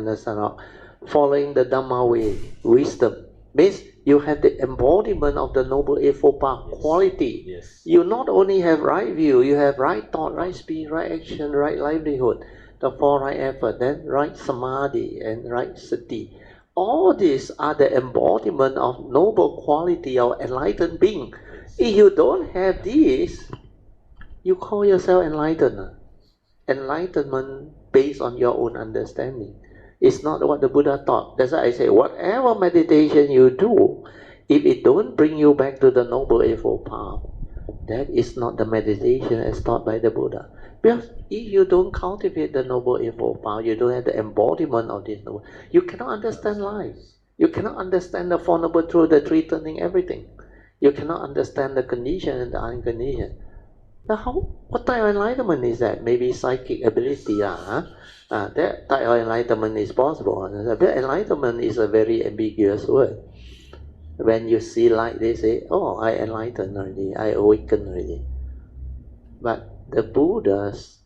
following the Dhamma way, wisdom. Means you have the embodiment of the Noble Eightfold Path quality. Yes. You not only have right view, you have right thought, right speech, right action, right livelihood, the four right effort, then right samadhi and right sati. All these are the embodiment of noble quality of enlightened being. If you don't have this, you call yourself enlightened. Enlightenment based on your own understanding. It's not what the Buddha taught. That's why I say, whatever meditation you do, if it don't bring you back to the Noble Eightfold Path, that is not the meditation as taught by the Buddha. Because if you don't cultivate the Noble Eightfold Path, you don't have the embodiment of this noble, you cannot understand life. You cannot understand the Four Noble Truths, the three turning everything. You cannot understand the condition and the unconditioned. Now, what type of enlightenment is that? Maybe psychic ability. That type of enlightenment is possible. But enlightenment is a very ambiguous word. When you see light, they say, oh, I enlightened already, I awakened already. But the Buddha's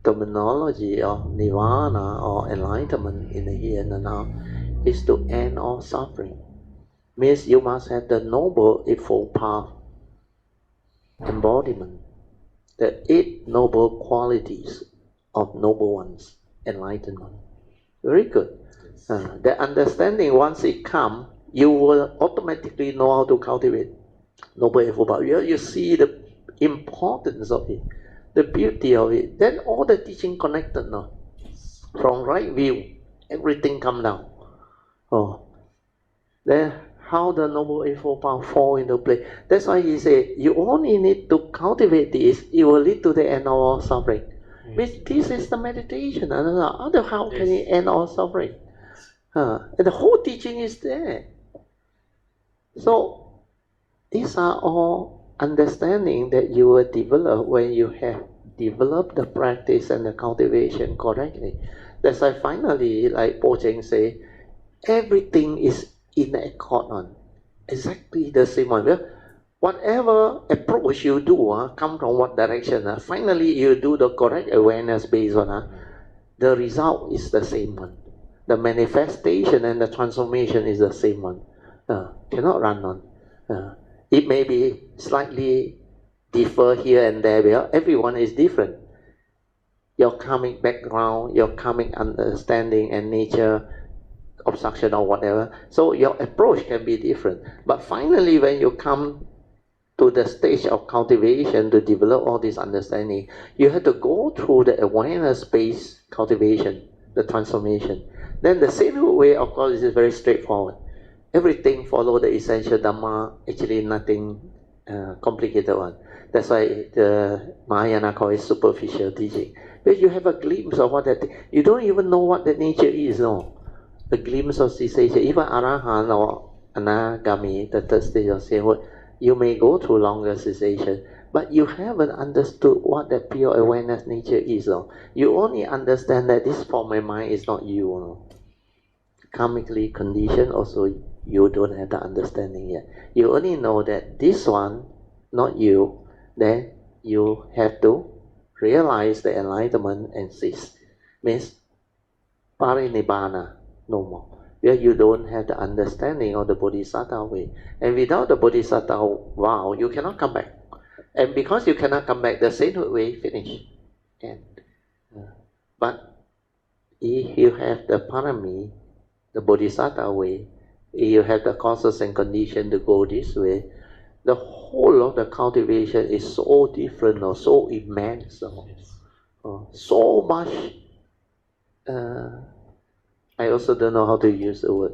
terminology of nirvana or enlightenment in the here and the now is to end all suffering. Means you must have the noble eightfold path embodiment, the 8 noble qualities of noble ones, enlightenment. Very good. The understanding, once it comes, you will automatically know how to cultivate noble eightfold path. You see the importance of it, the beauty of it. Then all the teaching connected now. From right view, everything come down. Then how the noble eightfold path fall into place. That's why he said, you only need to cultivate this, it will lead to the end of all suffering. Means this is the meditation. Other how can it end all suffering? And the whole teaching is there. So these are all understanding that you will develop when you have developed the practice and the cultivation correctly. That's why finally, like Po Cheng say, everything is in accord on exactly the same one. Well, whatever approach you do, come from what direction, finally you do the correct awareness based on, the result is the same one. The manifestation and the transformation is the same one. Cannot run on. It may be slightly differ here and there, but everyone is different. Your karmic background, your karmic understanding and nature, obstruction or whatever. So your approach can be different. But finally, when you come to the stage of cultivation to develop all this understanding, you have to go through the awareness-based cultivation, the transformation. Then the same way, of course, is very straightforward. Everything follow the essential Dhamma, actually nothing complicated one. That's why the Mahayana call it superficial teaching. But you have a glimpse of what that, you don't even know what the nature is, no. A glimpse of cessation. Even Arahant or Anagami, the third stage of sainthood, you may go through longer cessation, but you haven't understood what that pure awareness nature is. No? You only understand that this form of mind is not you. No? Karmically conditioned, also you don't have the understanding yet. You only know that this one, not you, then you have to realize the enlightenment and cease. Means parinibbana, no more. Where you don't have the understanding of the Bodhisattva way. And without the Bodhisattva vow, you cannot come back. And because you cannot come back, the sainthood way finish. But if you have the parami, the Bodhisattva way, if you have the causes and conditions to go this way, the whole of the cultivation is so different or so immense. So much, I also don't know how to use the word.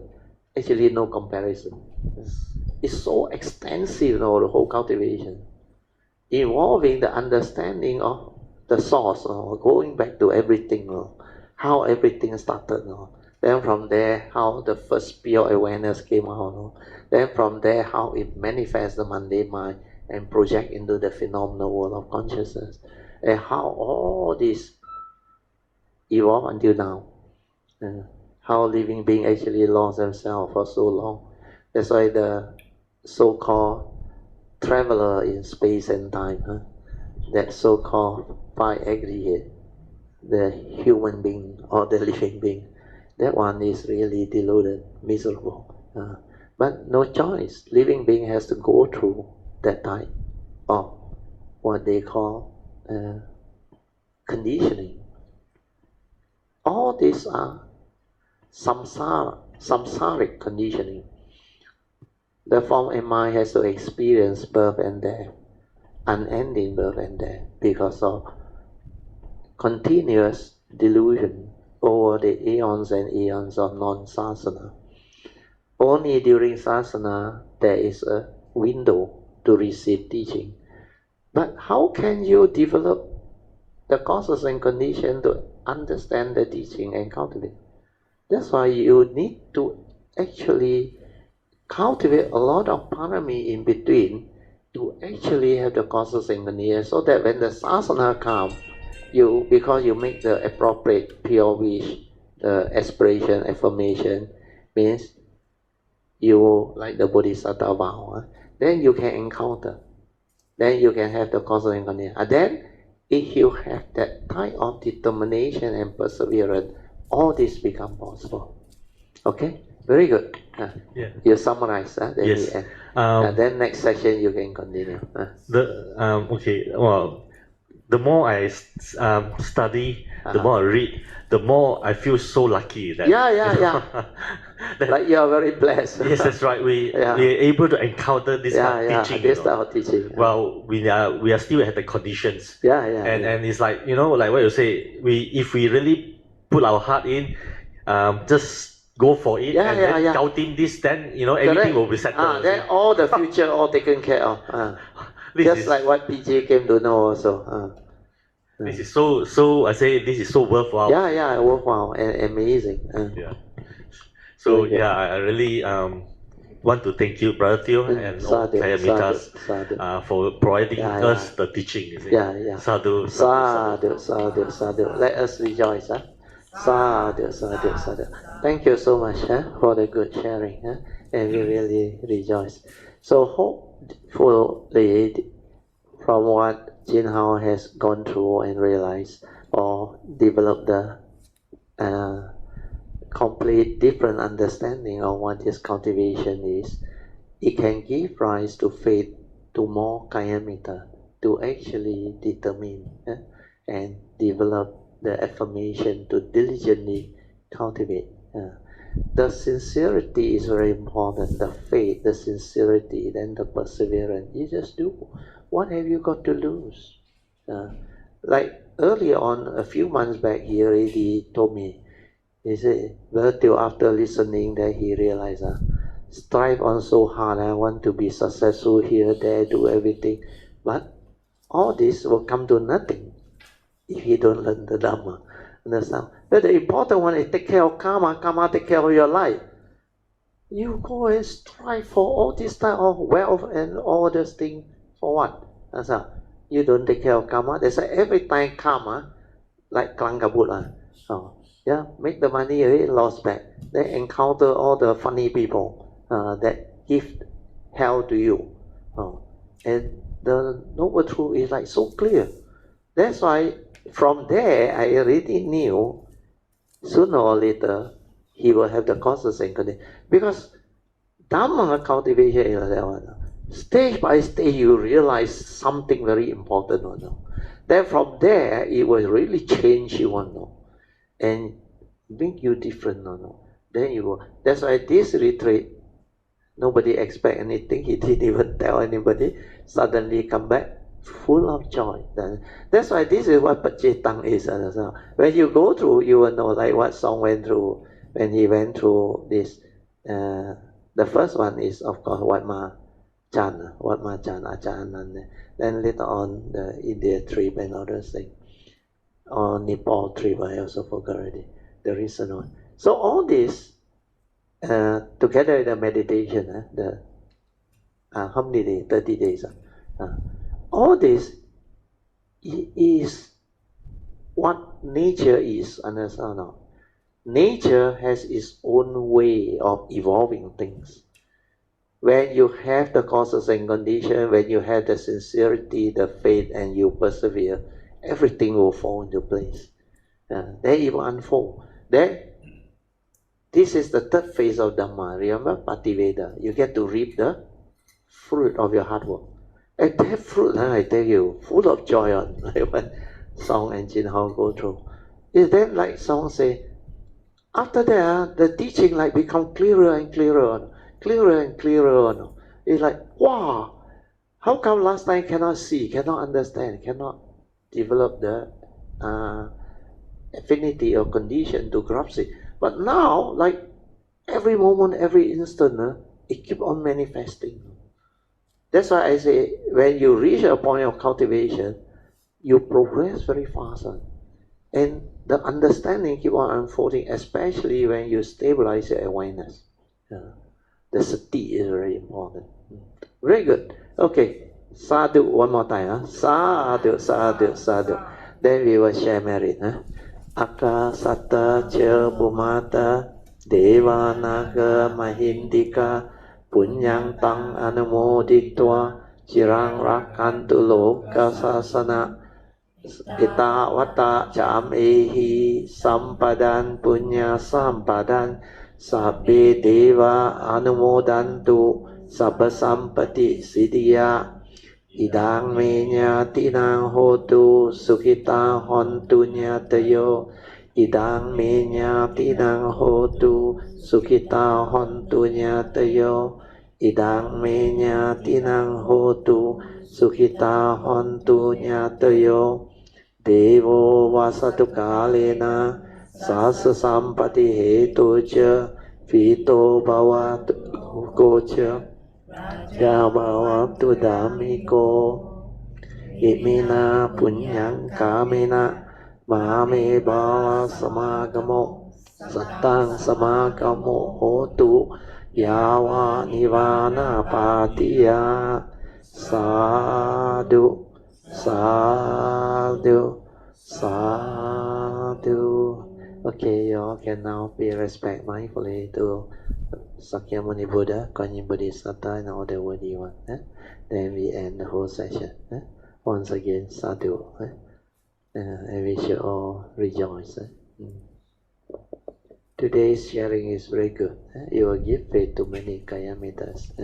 Actually, no comparison. It's so extensive, the whole cultivation, involving the understanding of the source, going back to everything, how everything started. Then from there, how the first pure awareness came out. Then from there, how it manifests the mundane mind and project into the phenomenal world of consciousness. And how all this evolved until now. How living beings actually lost themselves for so long. That's why the so-called traveler in space and time, that so-called five aggregate, the human being or the living being, that one is really deluded, miserable. But no choice. Living being has to go through that type of what they call conditioning. All these are samsaric conditioning. The form and mind has to experience birth and death, unending birth and death, because of continuous delusion over the eons and eons of non-sasana. Only during sasana there is a window to receive teaching. But how can you develop the causes and conditions to understand the teaching and cultivate? That's why you need to actually cultivate a lot of parami in between to actually have the causes synchrony, so that when the sasana comes, because you make the appropriate pure wish, the aspiration, affirmation, means you, like the Bodhisattva vow, then you can encounter. Then you can have the causal synchrony. And then, if you have that type of determination and perseverance, all this become possible. Okay? Very good. Yeah. You summarize. Then Yes. we end. Then next session you can continue. Okay. Well, the more I study, the more I read, the more I feel so lucky that that, like you are very blessed. Yes, that's right. We are able to encounter this kind of teaching. This type of teaching. Well, we are still at the conditions. And it's like, like what you say, if we really put our heart in, just go for it, and then doubting this, then everything will be settled. Then all the future all taken care of. Just like what PJ came to know also. This is so I say this is so worthwhile. Worthwhile and amazing. So I really want to thank you, Brother Theo, and all Kayamitas for providing us the teaching. Sadhu. Let us rejoice. Sadhu. Thank you so much for the good sharing, and we really rejoice. So hopefully, from what Jin Hao has gone through and realized or developed the complete different understanding of what this cultivation is, it can give rise to faith, to more kayamita, to actually determine and develop the affirmation to diligently cultivate. The sincerity is very important, the faith, the sincerity, then the perseverance. You just do. What have you got to lose? Like earlier on, a few months back, he already told me, he said, well, till after listening that he realized, strive on so hard, I want to be successful here, there, do everything. But all this will come to nothing if you don't learn the Dhamma. Understand? But the important one is take care of karma, karma take care of your life. You go and strive for all this type of wealth and all those things for what? Understand? You don't take care of karma. They say every time karma, like Klangkabut, make the money already lost back. They encounter all the funny people that give hell to you. And the noble truth is like so clear. That's why from there I already knew sooner or later he will have the causes synchrony. Because Dhamma cultivation is like that one. Stage by stage you realize something very important. Then from there it will really change you and make you different. Then you go. That's why this retreat, nobody expect anything. He didn't even tell anybody. Suddenly come back full of joy. That's why this is what Pachetang is. When you go through, you will know like what Song went through when he went through this. The first one is of course Watma Chan, Achan. Then later on the India trip and other things. Or Nepal trip, I also forgot already. The recent one. So all this together with the meditation, how many days? 30 days. All this is what nature is, understand now? Nature has its own way of evolving things. When you have the causes and conditions, when you have the sincerity, the faith, and you persevere, everything will fall into place. Then it will unfold. Then, this is the third phase of Dhamma. Remember, Pativeda. You get to reap the fruit of your hard work. And that fruit, I tell you, full of joy on, like what Song and Jin Hao go through. Is then like Song say, after that, the teaching like become clearer and clearer. It's like, wow, how come last time cannot see, cannot understand, cannot develop the affinity or condition to grasp it. But now, like every moment, every instant, it keep on manifesting. That's why I say, when you reach a point of cultivation, you progress very fast. And the understanding keep on unfolding, especially when you stabilize your awareness. The sati is very important. Very good. Okay. Sadhu, one more time. Huh? Sadhu, sadhu, sadhu. Then we will share merit. Huh? Akka satta cha bhumata deva naga mahindika punyang tang anumoditva chirang rakantu loka sasana ita vata cham ehi sampadan punya sampadan sabbe deva anumodantu sabba sampati siddhya idang me nyatinang hotu sukhita hontu nyatayo idang me nyatinang hotu sukhita hontu nyatayo idang me nyatinang hotu sukhita hontu nyatayo devo vasatu kalena sasa sampati hetu cha vito bhavatu kocha ya bhavatu dhammiko imina punyang kamena mame bhava samagamo sattang samagamo hotu yava nivana patiya sadhu sadhu sadhu. Okay, you all can now pay respect mindfully to Sakyamuni Buddha, Guanyin Bodhisattva, and all the worthy ones. Then we end the whole session. Once again, sadhu. And we should all rejoice. Today's sharing is very good. You will give faith to many Kayamitas.